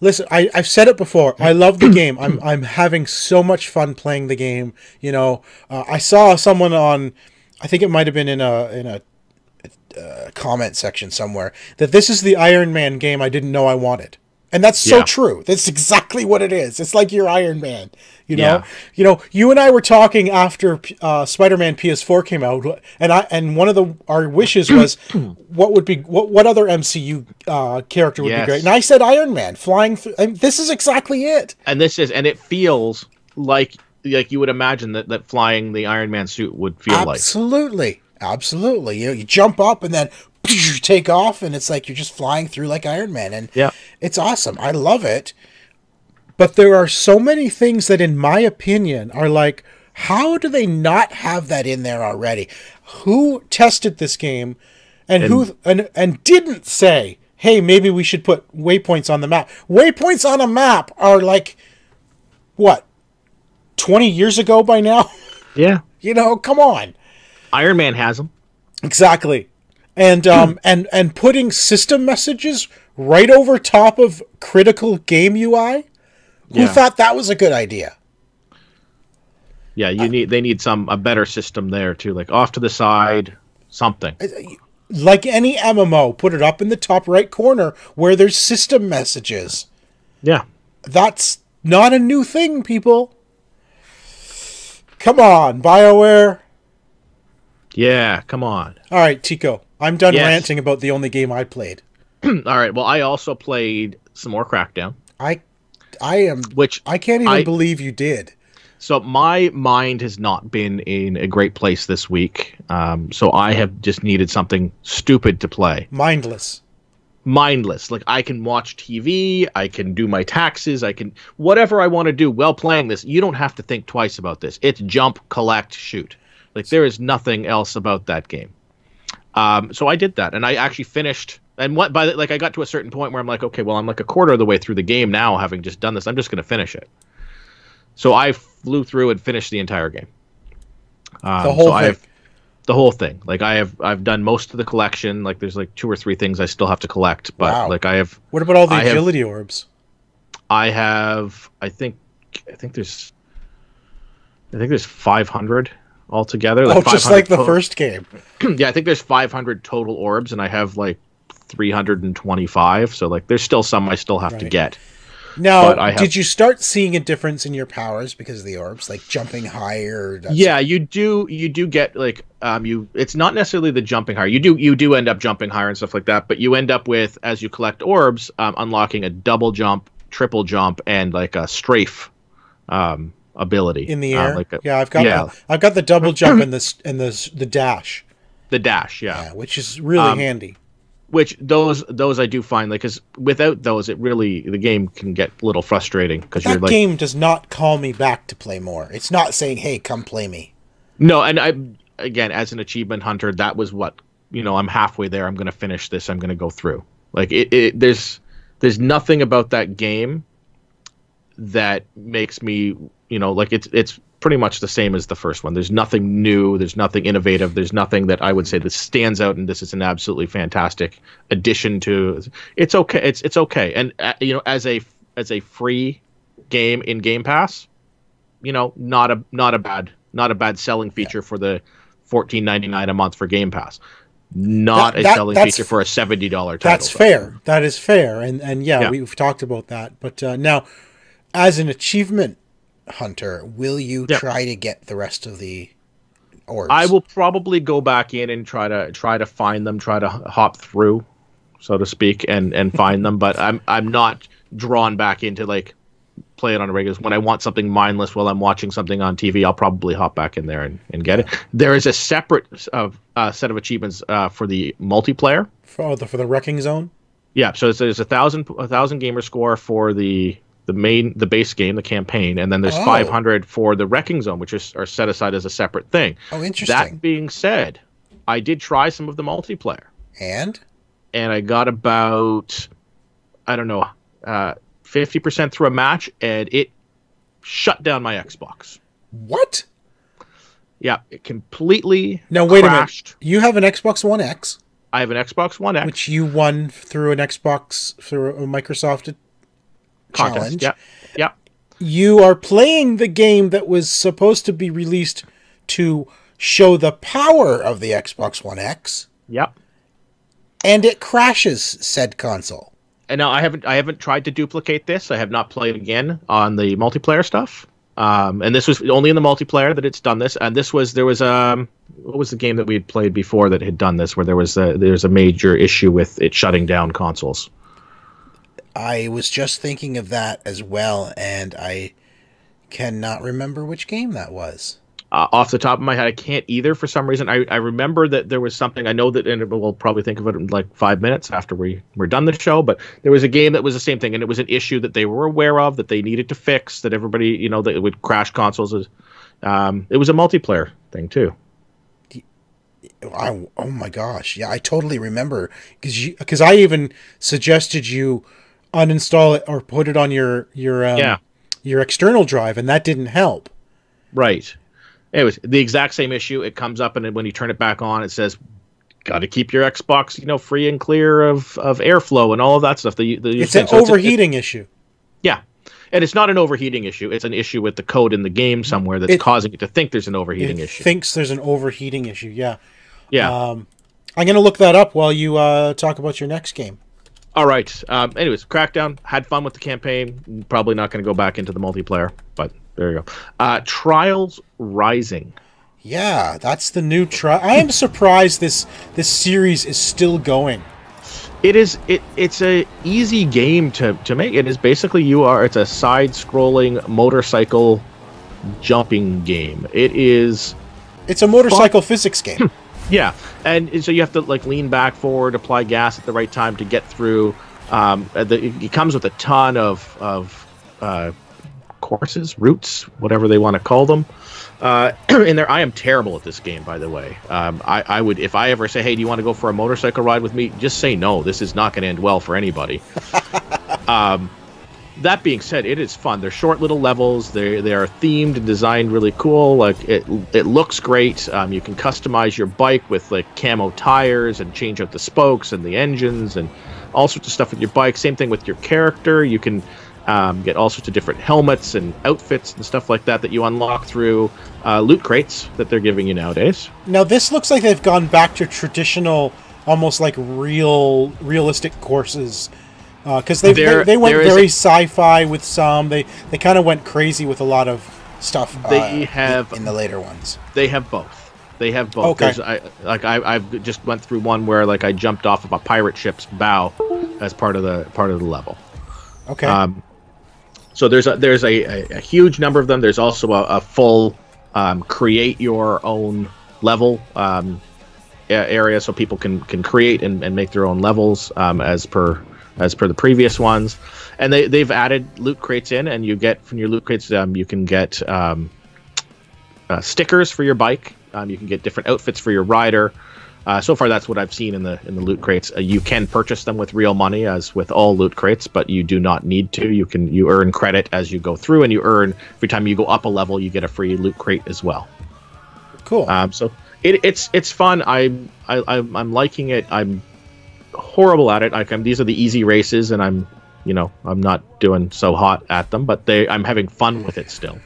listen, I've said it before. I love the game. I'm having so much fun playing the game. You know, I saw someone on, I think it might have been in a comment section somewhere, that this is the Iron Man game I didn't know I wanted. And that's so true. That's exactly what it is. It's like your Iron Man, you know. Yeah. You know, you and I were talking after Spider-Man PS4 came out, and one of our wishes was what other MCU character would be great. And I said Iron Man flying through. And this is exactly it. And it feels like you would imagine that flying the Iron Man suit would feel like. Absolutely. You jump up and then take off, and it's like you're just flying through like Iron Man, and it's awesome. I love it. But there are so many things that, in my opinion, are like, how do they not have that in there already? Who tested this game, and and didn't say, hey, maybe we should put waypoints on the map? Waypoints on a map are like, what, 20 years ago by now? Yeah. You know, come on. Iron Man has them. Exactly. And and putting system messages right over top of critical game UI? Who thought that was a good idea? Yeah, they need a better system there too, like off to the side, something. Like any MMO, put it up in the top right corner where there's system messages. Yeah. That's not a new thing, people. Come on, BioWare. Yeah, come on. All right, Tico. I'm done ranting about the only game I played. All right. Well, I also played some more Crackdown. I can't even believe you did. So my mind has not been in a great place this week. So I have just needed something stupid to play. Mindless. Like I can watch TV, I can do my taxes, I can whatever I want to do while playing this. You don't have to think twice about this. It's jump, collect, shoot. Like there is nothing else about that game. So I did that, and I actually finished. And I got to a certain point where I'm like, okay, well, I'm like a quarter of the way through the game now, having just done this. I'm just going to finish it. So I flew through and finished the entire game. The whole thing. Like I've done most of the collection. Like there's like 2 or 3 things I still have to collect, but like I have. What about all the agility orbs? I have. I think there's 500. Altogether, like just like the first game. Yeah, I think there's 500 total orbs, and I have like 325. So like, there's still some I still have to get. Now, did you start seeing a difference in your powers because of the orbs, like jumping higher? Yeah, you do get like It's not necessarily the jumping higher. You do end up jumping higher and stuff like that, but you end up with, as you collect orbs, unlocking a double jump, triple jump, and like a strafe. Ability in the air. I've got the double jump and the dash. The dash, yeah, which is really handy. Which those I do find, like, because without those, the game can get a little frustrating because that game does not call me back to play more. It's not saying, "Hey, come play me." No, and again, as an achievement hunter, that was what I'm halfway there. I'm going to finish this. I'm going to go through. Like there's nothing about that game that makes me. Like it's pretty much the same as the first one. There's nothing new. There's nothing innovative. There's nothing that I would say that stands out. And this is an absolutely fantastic addition to. It's okay. It's okay. And as a free game in Game Pass, not a bad selling feature for the $14.99 a month for Game Pass. Not a selling feature for a $70 title. That's fair. That is fair. And we've talked about that. But now, as an achievement hunter, will you try to get the rest of the orbs? I will probably go back in and try to find them, try to hop through, so to speak, and find them. But I'm not drawn back into like play it on a regular. When I want something mindless while I'm watching something on TV, I'll probably hop back in there and get it. There is a separate set of achievements for the multiplayer for the Wrecking Zone. Yeah, so there's a 1,000 gamer score for the base game, the campaign, and then there's 500 for the Wrecking Zone, which are set aside as a separate thing. Oh, interesting. That being said, I did try some of the multiplayer. And I got about, 50% through a match, and shut down my Xbox. What? Yeah, it completely Now, wait crashed. a minute. You have an Xbox One X. I have an Xbox One X. Which you won through a Microsoft challenge. Yeah, yeah. You are playing the game that was supposed to be released to show the power of the Xbox One X. Yep. And it crashes said console. And now I haven't tried to duplicate this. I have not played again on the multiplayer stuff. And this was only in the multiplayer that it's done this. And there was what was the game that we had played before that had done this, where there's a major issue with it shutting down consoles. I was just thinking of that as well, and I cannot remember which game that was. Off the top of my head, I can't either for some reason. I remember that there was something, I know that, and we'll probably think of it in like 5 minutes after we're done the show, but there was a game that was the same thing, and it was an issue that they were aware of, that they needed to fix, that everybody, that it would crash consoles. It was a multiplayer thing too. Oh my gosh. Yeah, I totally remember, because I even suggested you uninstall it or put it on your external drive, and that didn't help. Right. It was the exact same issue. It comes up, and then when you turn it back on, it says, "Got to keep your Xbox, free and clear of airflow and all of that stuff." It's an overheating issue. Yeah, and it's not an overheating issue. It's an issue with the code in the game somewhere that's causing it to think there's an overheating issue. Thinks there's an overheating issue. Yeah. Yeah. I'm going to look that up while you talk about your next game. All right. Anyways, Crackdown, had fun with the campaign. Probably not going to go back into the multiplayer, but there you go. Trials Rising. Yeah, that's the new trial. I am surprised this series is still going. It is. It's a easy game to make. It is basically it's a side-scrolling motorcycle jumping game. It's a motorcycle physics game. Yeah, and so you have to lean back forward, apply gas at the right time to get through. It comes with a ton of courses, routes, whatever they want to call them. In there, I am terrible at this game, by the way. I would, if I ever say, "Hey, do you want to go for a motorcycle ride with me?" Just say no. This is not going to end well for anybody. That being said, it is fun. They're short little levels. They are themed and designed really cool. It looks great. You can customize your bike with camo tires and change out the spokes and the engines and all sorts of stuff with your bike. Same thing with your character. You can get all sorts of different helmets and outfits and stuff like that you unlock through loot crates that they're giving you nowadays. Now this looks like they've gone back to traditional, almost like realistic courses. Because they went very sci-fi with some. They kind of went crazy with a lot of stuff. They have in the later ones. They have both. Okay. I've just went through one where I jumped off of a pirate ship's bow as part of the level. Okay. So there's a huge number of them. There's also a full create your own level area, so people can create and make their own levels as per the previous ones. And they've added loot crates in, and you get from your loot crates you can get stickers for your bike. You can get different outfits for your rider. So far, that's what I've seen in the loot crates. You can purchase them with real money, as with all loot crates, but you do not need to. You earn credit as you go through, and you earn every time you go up a level, you get a free loot crate as well. Cool. So it's fun. I'm liking it. I'm horrible at it. These are the easy races, and I'm not doing so hot at them, but I'm having fun with it still.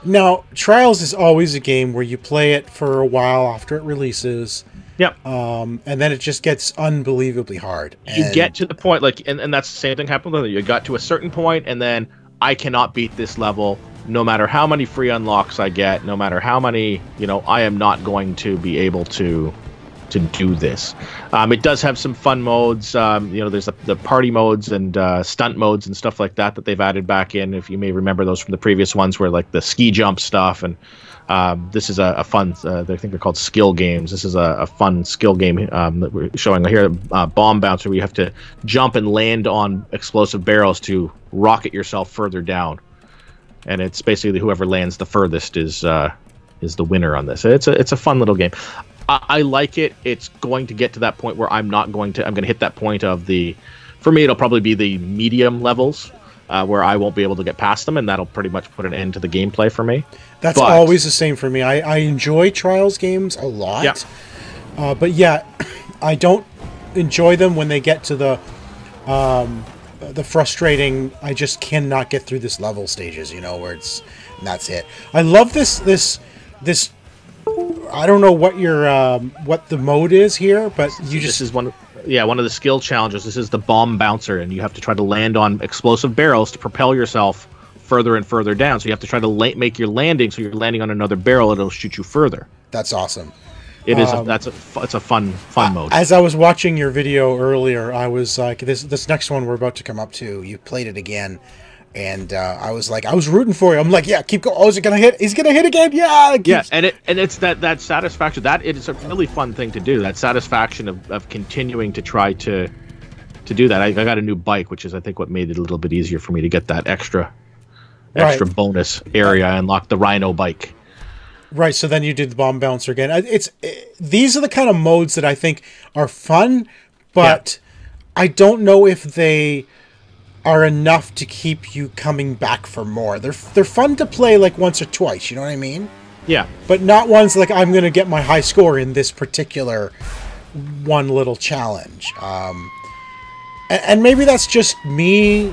Now, Trials is always a game where you play it for a while after it releases. Yep. And then it just gets unbelievably hard. You get to the point, and that's the same thing happened with it. You got to a certain point, and then I cannot beat this level, no matter how many free unlocks I get, no matter how many, I am not going to be able to do this. It does have some fun modes. There's the party modes and stunt modes and stuff like that they've added back in. If you may remember those from the previous ones, where the ski jump stuff, and this is a fun. I think they're called skill games. This is a fun skill game that we're showing here. Bomb bouncer, where you have to jump and land on explosive barrels to rocket yourself further down, and it's basically whoever lands the furthest is the winner on this. It's a fun little game. I like it. It's going to get to that point where I'm going to hit that point of for me, it'll probably be the medium levels. where I won't be able to get past them, and that'll pretty much put an end to the gameplay for me. That's always the same for me. I enjoy Trials games a lot, but yeah, I don't enjoy them when they get to the frustrating, I just cannot get through this level stages, you know, where it's, and that's it. I love this, I don't know what your, what the mode is here, but you just... This is one of the skill challenges. This is the bomb bouncer, and you have to try to land on explosive barrels to propel yourself further and further down. So you have to try to make your landing, so you're landing on another barrel, it'll shoot you further. That's awesome. It is. It's a fun mode. As I was watching your video earlier, I was like, this next one we're about to come up to, you played it again, and I was like, I was rooting for you. I'm like, yeah, keep going. Oh, is it gonna hit? He's gonna hit again. Yeah. Yeah, and it's that satisfaction. That it is a really fun thing to do. That satisfaction of continuing to try to do that. I got a new bike, which is I think what made it a little bit easier for me to get that extra bonus area. I unlocked the Rhino bike. Right, so then you did the bomb bouncer again. These are the kind of modes that I think are fun, but I don't know if they are enough to keep you coming back for more. They're fun to play like once or twice, you know what I mean? Yeah. But not ones like I'm going to get my high score in this particular one little challenge. And maybe that's just me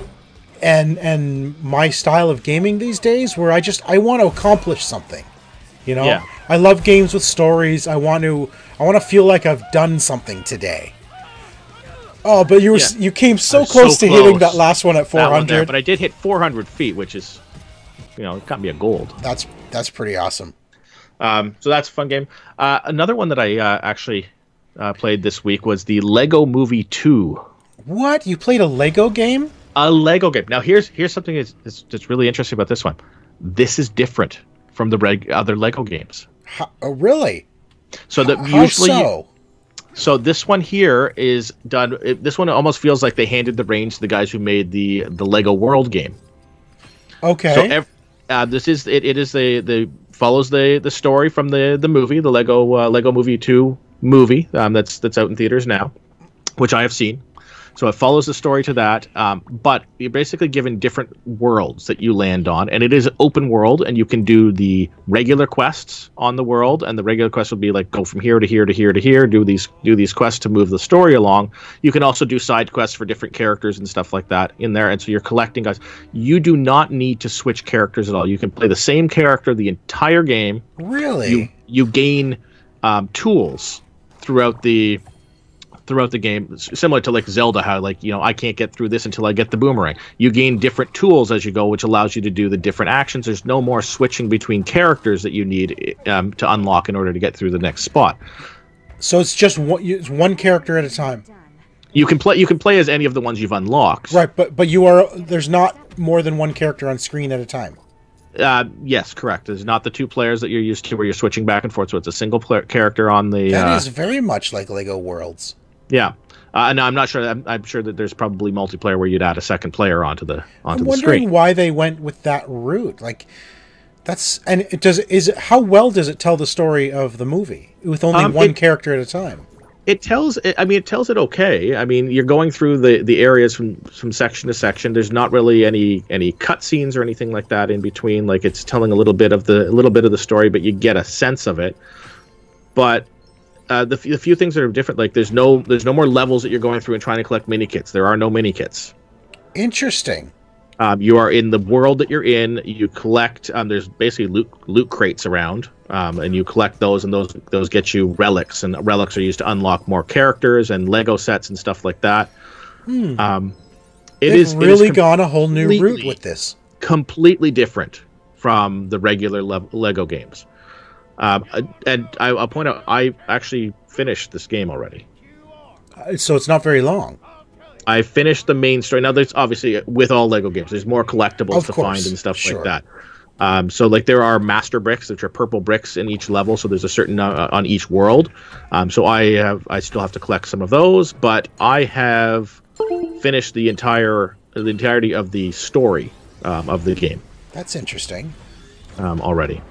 and my style of gaming these days, where I want to accomplish something. You know, I love games with stories. I want to feel like I've done something today. Oh, but you came so close to hitting that last one at 400. But I did hit 400 feet, which is, you know, it got me a gold. That's pretty awesome. So that's a fun game. Another one that I actually played this week was the Lego Movie 2. What? You played a Lego game? A Lego game. Now here's something that's really interesting about this one. This is different from the other Lego games. Oh, really? So that usually, so this one here is done. This one almost feels like they handed the reins to the guys who made the Lego World game. Okay. So this is it is the follows the story from the movie, the Lego Movie 2 movie that's out in theaters now, which I have seen. So it follows the story to that, but you're basically given different worlds that you land on, and it is open world, and you can do the regular quests on the world, and the regular quests will be like go from here to here to here to here, do these quests to move the story along. You can also do side quests for different characters and stuff like that in there, and so you're collecting guys. You do not need to switch characters at all. You can play the same character the entire game. Really? You gain tools throughout the game, similar to like Zelda, how like, you know, I can't get through this until I get the boomerang. You gain different tools as you go, which allows you to do the different actions. There's no more switching between characters that you need to unlock in order to get through the next spot. So it's just one character at a time. You can play as any of the ones you've unlocked. Right, but there's not more than one character on screen at a time. Yes, correct. There's not the two players that you're used to where you're switching back and forth, so it's a single character on the... That is very much like Lego Worlds. Yeah. No, I'm not sure. I'm sure that there's probably multiplayer where you'd add a second player onto the screen. I'm wondering why they went with that route. Like, how well does it tell the story of the movie with only one character at a time? It tells it okay. I mean, you're going through the areas from section to section. There's not really any cutscenes or anything like that in between. Like, it's telling a little bit of the story, but you get a sense of it. But the few things that are different, like there's no more levels that you're going through and trying to collect mini kits. There are no mini kits. Interesting. You are in the world that you're in. You collect. There's basically loot crates around, and you collect those, and those get you relics, and relics are used to unlock more characters and Lego sets and stuff like that. They've really gone a whole new route with this. Completely different from the regular Lego games. And I'll point out, I actually finished this game already. So it's not very long. I finished the main story. Now, there's obviously, with all Lego games, there's more collectibles to find and stuff like that. So, like, there are master bricks, which are purple bricks in each level. So there's a certain on each world. So I still have to collect some of those, but I have finished the entirety of the story of the game. That's interesting. Already.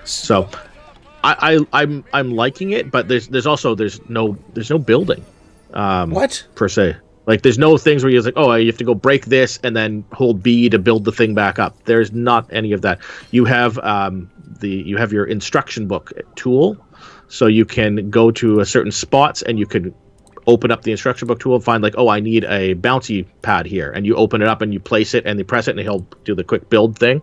So, I'm liking it, but there's no building. What? Per se? Like, there's no things where you're like, oh, you have to go break this and then hold B to build the thing back up. There's not any of that. You have you have your instruction book tool, so you can go to a certain spots and you could open up the instruction book tool and find like, oh, I need a bouncy pad here, and you open it up and you place it and you press it and he'll do the quick build thing,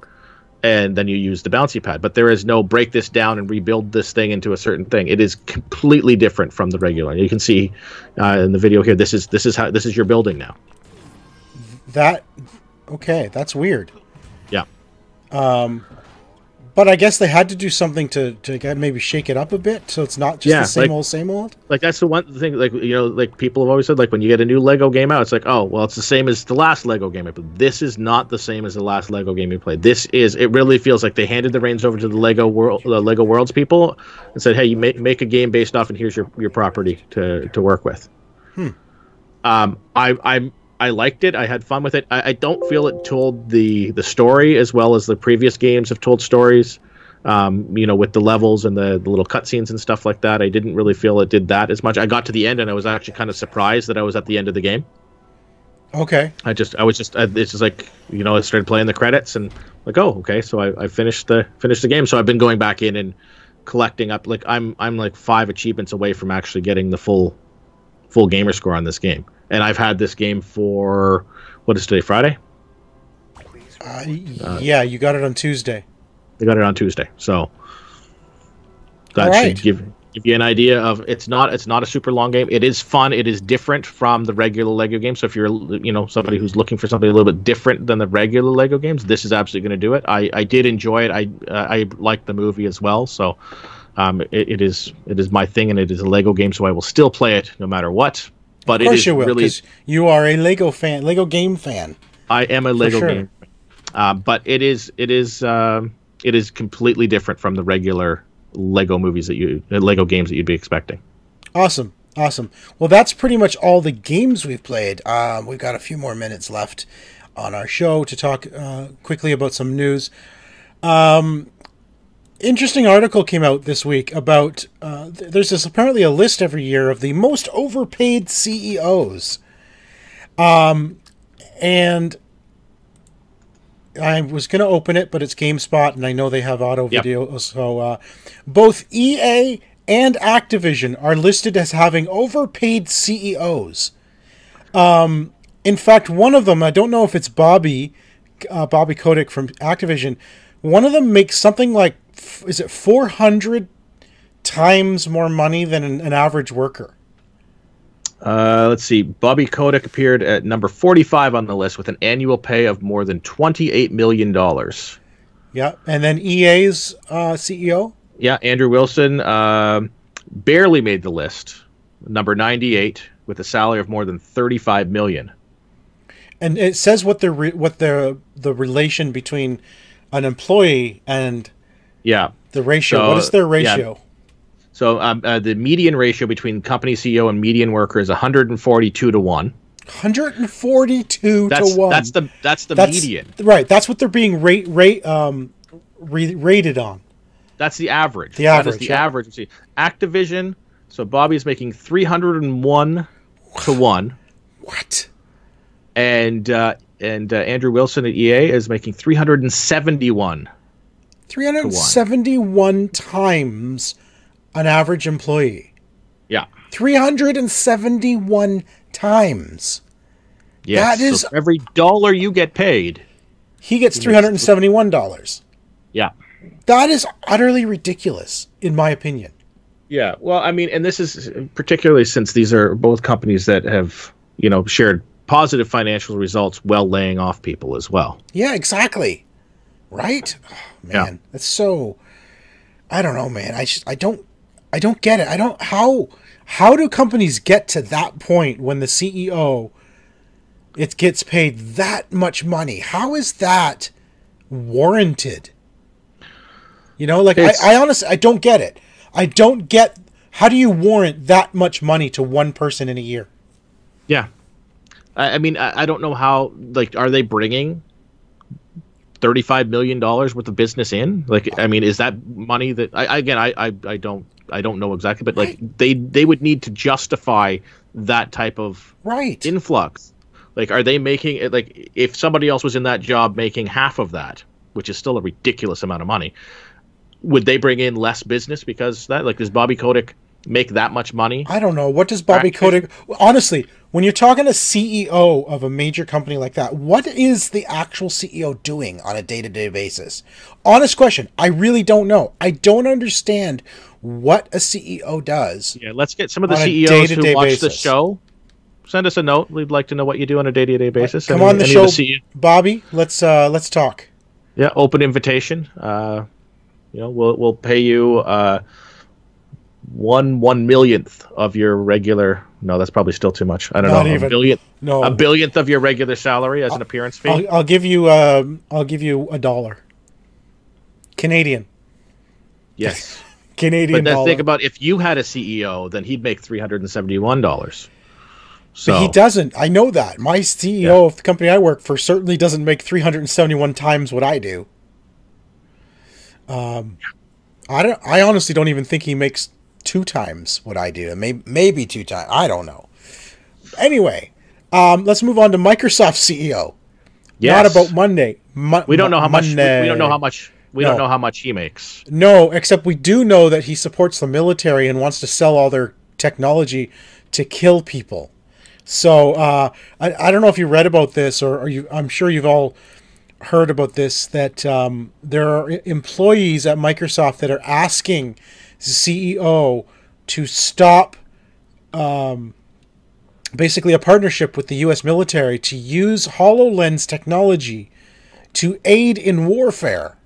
and then you use the bouncy pad. But there is no break this down and rebuild this thing into a certain thing. It is completely different from the regular. You can see in the video here, this is your building now. Okay, that's weird. Yeah. But I guess they had to do something to maybe shake it up a bit, so it's not just the same old. Like, that's the one thing, like, you know, like people have always said, like, when you get a new Lego game out, it's like, oh, well, it's the same as the last Lego game I played. This is not the same as the last Lego game you played. It really feels like they handed the reins over to the Lego Worlds people and said, hey, you make a game based off, and here's your property to work with. I liked it. I had fun with it. I don't feel it told the story as well as the previous games have told stories. You know, with the levels and the little cutscenes and stuff like that. I didn't really feel it did that as much. I got to the end and I was actually kind of surprised that I was at the end of the game. Okay. It's just like, you know, I started playing the credits and like, oh, okay. So I finished the game. So I've been going back in and collecting up. Like, I'm like 5 achievements away from actually getting the full gamer score on this game. And I've had this game for, what is today, Friday? Yeah, you got it on Tuesday. I got it on Tuesday, so that should give you an idea of it's not a super long game. It is fun. It is different from the regular Lego game. So if you're, you know, somebody who's looking for something a little bit different than the regular Lego games, this is absolutely going to do it. I did enjoy it. I liked the movie as well. So it is my thing, and it is a Lego game. So I will still play it no matter what. But of course it is you will, really, because you are a Lego game fan. I am a Lego game fan. But it is completely different from the regular Lego games that you'd be expecting. Awesome. Well, that's pretty much all the games we've played. We've got a few more minutes left on our show to talk quickly about some news. Interesting article came out this week about there's apparently a list every year of the most overpaid CEOs. And I was going to open it, but it's GameSpot, and I know they have auto video. So both EA and Activision are listed as having overpaid CEOs. In fact, one of them, I don't know if it's Bobby Kotick from Activision, one of them makes something like, is it 400 times more money than an average worker? Let's see. Bobby Kotick appeared at number 45 on the list with an annual pay of more than $28 million. Yeah, and then EA's CEO? Yeah, Andrew Wilson barely made the list, number 98, with a salary of more than $35 million. And it says what the relation between an employee and the ratio. So, what is their ratio? Yeah. So the median ratio between company CEO and median worker is 142 to 1. 142 to 1. That's the median. Right. That's what they're being rated on. That's the average. That is the average. See, Activision. So Bobby's making 301 to 1. What? And Andrew Wilson at EA is making 371. 371 times an average employee. Yeah. 371 times. Yes. That is, so for every dollar you get paid, he gets $371. Yeah. That is utterly ridiculous, in my opinion. Yeah. Well, I mean, and this is particularly since these are both companies that have, you know, shared positive financial results while laying off people as well. Yeah, exactly. Right? Oh, man, that's so. I don't know, man. I don't get it. How do companies get to that point when the CEO gets paid that much money? How is that warranted? You know, like I honestly I don't get it. I don't get, how do you warrant that much money to one person in a year? Yeah. I mean, I don't know how, like, are they bringing $35 million worth of business in? Like, I mean, is that money that I don't know exactly, but like they would need to justify that type of Right. influx. Like, are they making it, like, if somebody else was in that job making half of that, which is still a ridiculous amount of money, would they bring in less business because that? Like, does Bobby Kotick make that much money? I don't know. What does Bobby Kotick... Honestly, when you're talking to CEO of a major company like that, what is the actual CEO doing on a day-to-day basis? Honest question. I really don't know. I don't understand what a CEO does. Yeah, let's get some of the on a CEOs day-to-day who watch basis. the show. Send us a note. We'd like to know what you do on a day-to-day basis. Come on the show, CEO Bobby. Let's talk. Yeah, open invitation. We'll pay you 1/millionth of your regular. No, that's probably still too much. I don't Not know. even. A billionth of your regular salary as an appearance fee. I'll give you $1. Canadian. Yes. Canadian But then dollar. think about if you had a CEO, then he'd make $371. So But he doesn't. I know that. My CEO of the company I work for certainly doesn't make 371 times what I do. I honestly don't even think he makes 2 times what I do. Maybe 2 times. I don't know. Anyway, let's move on to Microsoft CEO. Yes. Not about Monday. We don't know how much. We Monday. don't know how much. We don't know how much he makes. No, except we do know that he supports the military and wants to sell all their technology to kill people. So I don't know if you read about this or I'm sure you've all heard about this, that there are employees at Microsoft that are asking the CEO to stop basically a partnership with the U.S. military to use HoloLens technology to aid in warfare.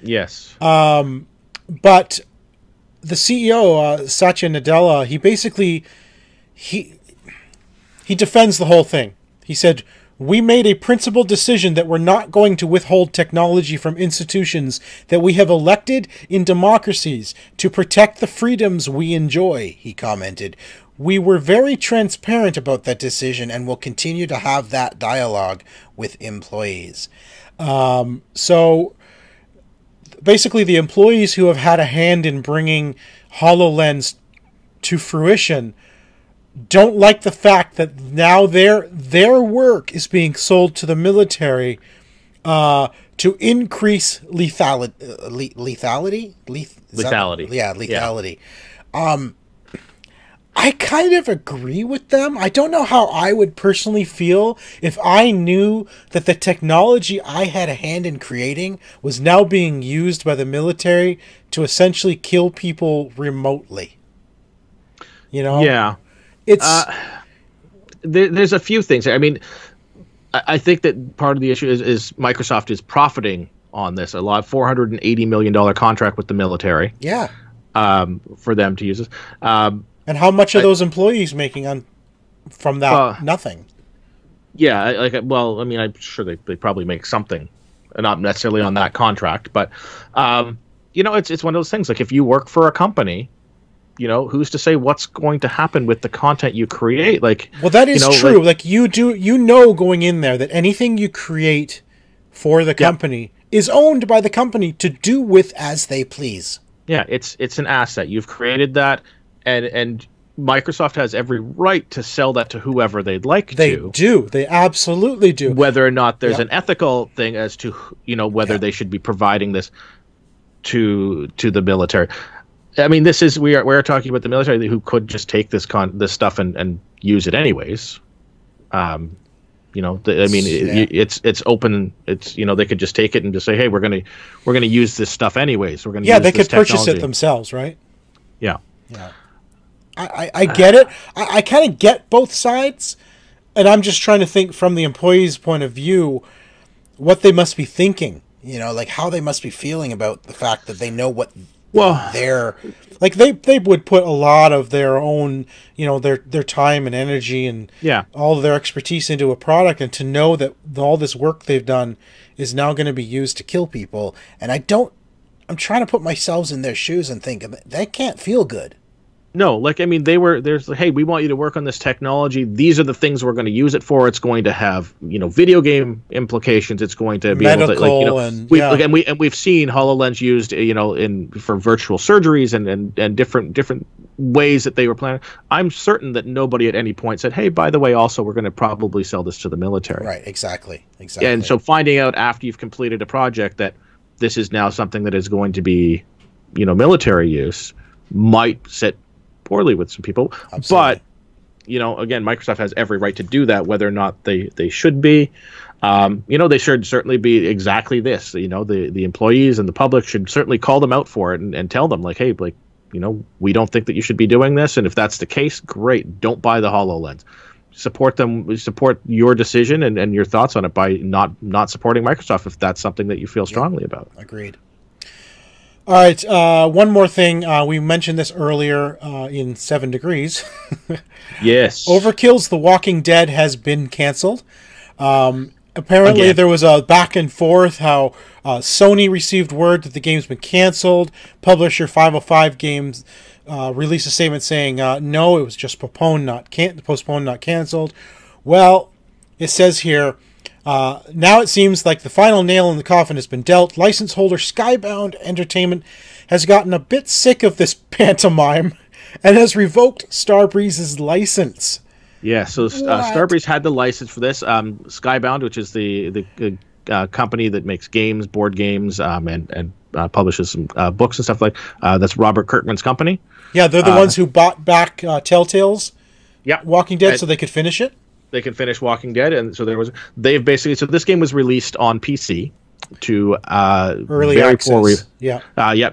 Yes. But the CEO, Satya Nadella, he basically he defends the whole thing. He said, "We made a principled decision that we're not going to withhold technology from institutions that we have elected in democracies to protect the freedoms we enjoy," he commented. "We were very transparent about that decision and will continue to have that dialogue with employees." So basically the employees who have had a hand in bringing HoloLens to fruition don't like the fact that now their work is being sold to the military to increase lethality. Lethality. I kind of agree with them. I don't know how I would personally feel if I knew that the technology I had a hand in creating was now being used by the military to essentially kill people remotely. You know? Yeah. It's there's a few things. I mean, I think that part of the issue is Microsoft is profiting on this. A lot, $480 million contract with the military. Yeah. For them to use this. And how much are those employees making from that? Nothing. Yeah, I mean, I'm sure they probably make something, not necessarily on that contract, but it's one of those things. Like, if you work for a company, who's to say what's going to happen with the content you create? Like, well, that is true. Like you going in there that anything you create for the company is owned by the company to do with as they please. Yeah, it's an asset. You've created that. And Microsoft has every right to sell that to whoever they'd like to. They do. They absolutely do. Whether or not there's an ethical thing as to whether they should be providing this to the military. I mean, we're talking about the military who could just take this stuff and use it anyways. It's open. It's they could just take it and just say, hey, we're gonna use this stuff anyways. We're gonna use they this could purchase technology. it themselves, right? Yeah. Yeah. I get it. I kind of get both sides, and I'm just trying to think from the employee's point of view what they must be thinking, like how they must be feeling about the fact that they know what they're like. They would put a lot of their own, their time and energy and all of their expertise into a product, and to know that all this work they've done is now going to be used to kill people. And I'm trying to put myself in their shoes and think that can't feel good. No, there's hey, we want you to work on this technology. These are the things we're going to use it for. It's going to have, video game implications. It's going to be medical able to, we've seen HoloLens used, for virtual surgeries and different ways that they were planning. I'm certain that nobody at any point said, hey, by the way, also, we're going to probably sell this to the military. Right, exactly. And so finding out after you've completed a project that this is now something that is going to be, military use might sit poorly with some people. Absolutely. But, again, Microsoft has every right to do that, whether or not they should be. They should certainly be exactly this. The employees and the public should certainly call them out for it and tell them, like, hey, we don't think that you should be doing this. And if that's the case, great. Don't buy the HoloLens. Support them. Support your decision and your thoughts on it by not supporting Microsoft if that's something that you feel strongly about. Agreed. All right. One more thing. We mentioned this earlier in 7 Degrees. Yes. Overkill's The Walking Dead has been canceled. Apparently, there was a back and forth how Sony received word that the game's been canceled. Publisher 505 Games released a statement saying, no, it was just postponed, not canceled. Well, it says here, now it seems like the final nail in the coffin has been dealt. License holder Skybound Entertainment has gotten a bit sick of this pantomime and has revoked Starbreeze's license. Yeah, so Starbreeze had the license for this. Skybound, which is the company that makes games, board games, and publishes some books and stuff like that's Robert Kirkman's company. Yeah, they're the ones who bought back Telltale's Walking Dead so they could finish it. They can finish Walking Dead, and so this game was released on PC to early access.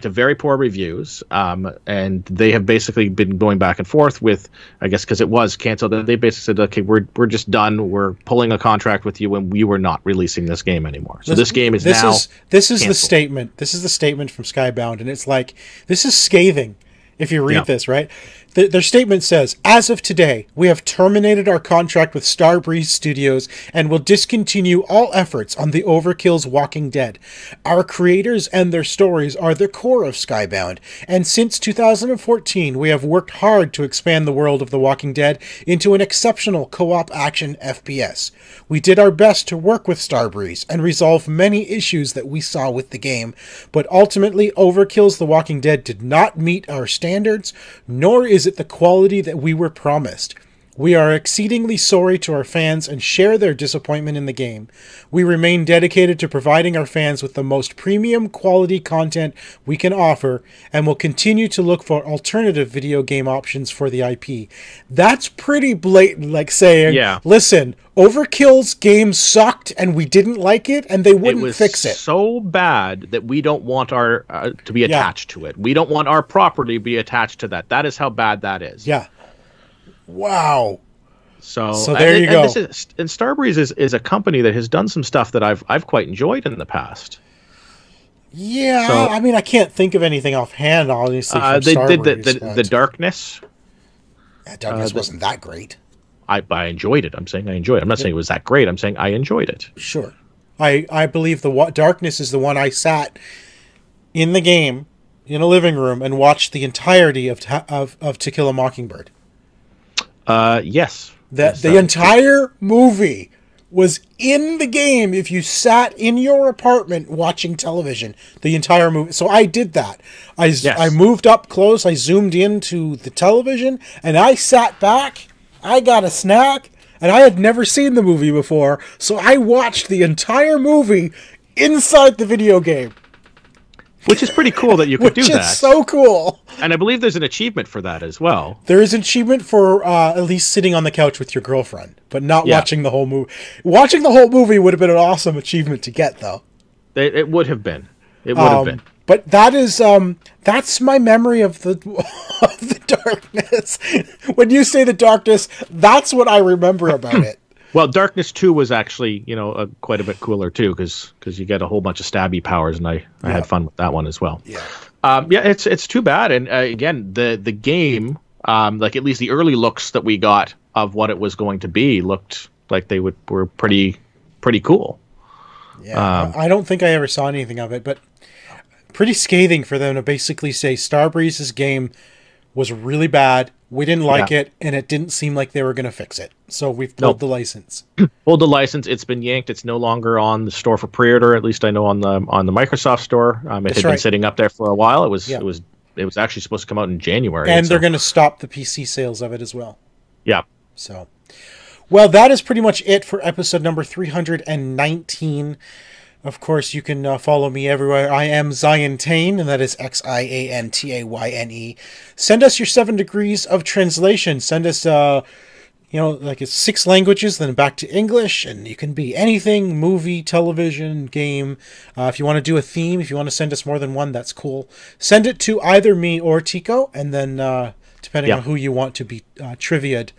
To very poor reviews, and they have basically been going back and forth with, I guess, because it was canceled. They basically said, okay, we're just done. We're pulling a contract with you, and we were not releasing this game anymore. So this game is now. This is the statement. This is the statement from Skybound, and it's like, this is scathing. If you read this, right? Their statement says, as of today, we have terminated our contract with Starbreeze Studios and will discontinue all efforts on the Overkill's Walking Dead. Our creators and their stories are the core of Skybound, and since 2014, we have worked hard to expand the world of The Walking Dead into an exceptional co-op action FPS. We did our best to work with Starbreeze and resolve many issues that we saw with the game, but ultimately Overkill's The Walking Dead did not meet our standards, nor is it the quality that we were promised. We are exceedingly sorry to our fans and share their disappointment in the game. We remain dedicated to providing our fans with the most premium quality content we can offer and will continue to look for alternative video game options for the IP. That's pretty blatant, like saying, listen, Overkill's game sucked and we didn't like it and they wouldn't fix it. It was so bad that we don't want our to be attached to it. We don't want our property to be attached to that. That is how bad that is. Yeah. Wow. So there you go. And Starbreeze is a company that has done some stuff that I've quite enjoyed in the past. Yeah, so, I mean, I can't think of anything offhand, obviously. They did the Darkness. Yeah, Darkness wasn't that great. I enjoyed it. I'm saying I enjoyed it. I'm not saying it was that great. I'm saying I enjoyed it. Sure. I believe the Darkness is the one I sat in the game in a living room and watched the entirety of To Kill a Mockingbird. Yes. The entire movie was in the game if you sat in your apartment watching television. The entire movie. So I did that. I moved up close. I zoomed into the television and I sat back. I got a snack and I had never seen the movie before. So I watched the entire movie inside the video game. Which is pretty cool that you could do that. Which is so cool. And I believe there's an achievement for that as well. There is an achievement for at least sitting on the couch with your girlfriend, but not watching the whole movie. Watching the whole movie would have been an awesome achievement to get, though. It would have been. It would have been. But that is that's my memory of the Darkness. When you say the Darkness, that's what I remember about it. Well, Darkness 2 was actually, quite a bit cooler too, because you get a whole bunch of stabby powers, and I had fun with that one as well. Yeah, it's too bad. And again, the game, like at least the early looks that we got of what it was going to be, looked like they were pretty cool. Yeah, I don't think I ever saw anything of it, but pretty scathing for them to basically say Starbreeze's game was really bad. We didn't like it, and it didn't seem like they were going to fix it. So we've pulled the license. Pulled the license. It's been yanked. It's no longer on the store for pre-order. At least I know on the Microsoft store. It had been sitting up there for a while. It was it was actually supposed to come out in January. And they're going to stop the PC sales of it as well. Yeah. So, well, that is pretty much it for episode number 319. Of course, you can follow me everywhere. I am Ziantane, and that is XiantaYne. Send us your 7 degrees of translation. Send us, like it's 6 languages, then back to English, and you can be anything, movie, television, game. If you want to do a theme, if you want to send us more than one, that's cool. Send it to either me or Tico, and then depending on who you want to be trivia'd.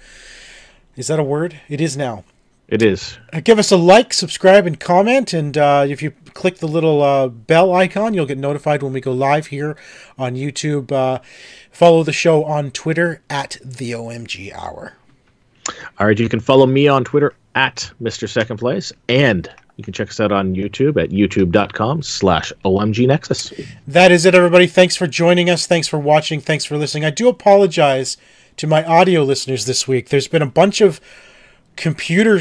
Is that a word? It is now. It is. Give us a like, subscribe, and comment. And if you click the little bell icon, you'll get notified when we go live here on YouTube. Follow the show on Twitter at the OMG Hour. All right, you can follow me on Twitter at Mr. Second Place. And you can check us out on YouTube at youtube.com/OMGNexus. That is it, everybody. Thanks for joining us. Thanks for watching. Thanks for listening. I do apologize to my audio listeners this week. There's been a bunch of computer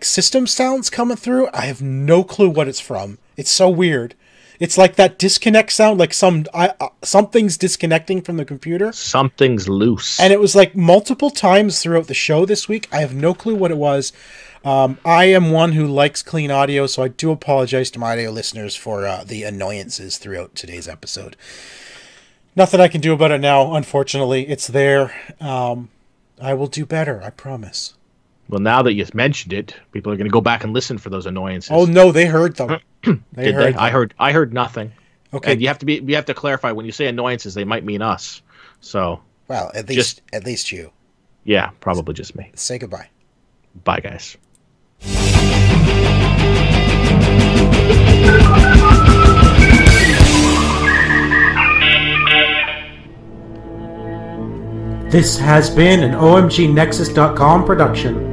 system sounds coming through. I have no clue what it's from. It's so weird. It's like that disconnect sound, like something's disconnecting from the computer. Something's loose. And it was like multiple times throughout the show this week. I have no clue what it was. I am one who likes clean audio, so I do apologize to my audio listeners for the annoyances throughout today's episode. Nothing I can do about it now, unfortunately. It's there. I will do better, I promise. Well, now that you've mentioned it, people are going to go back and listen for those annoyances. Oh no, they heard them. Did they? I heard nothing. Okay. And you have to clarify when you say annoyances, they might mean us. So. Well, at least you. Yeah, probably just me. Say goodbye. Bye, guys. This has been an OMGNexus.com production.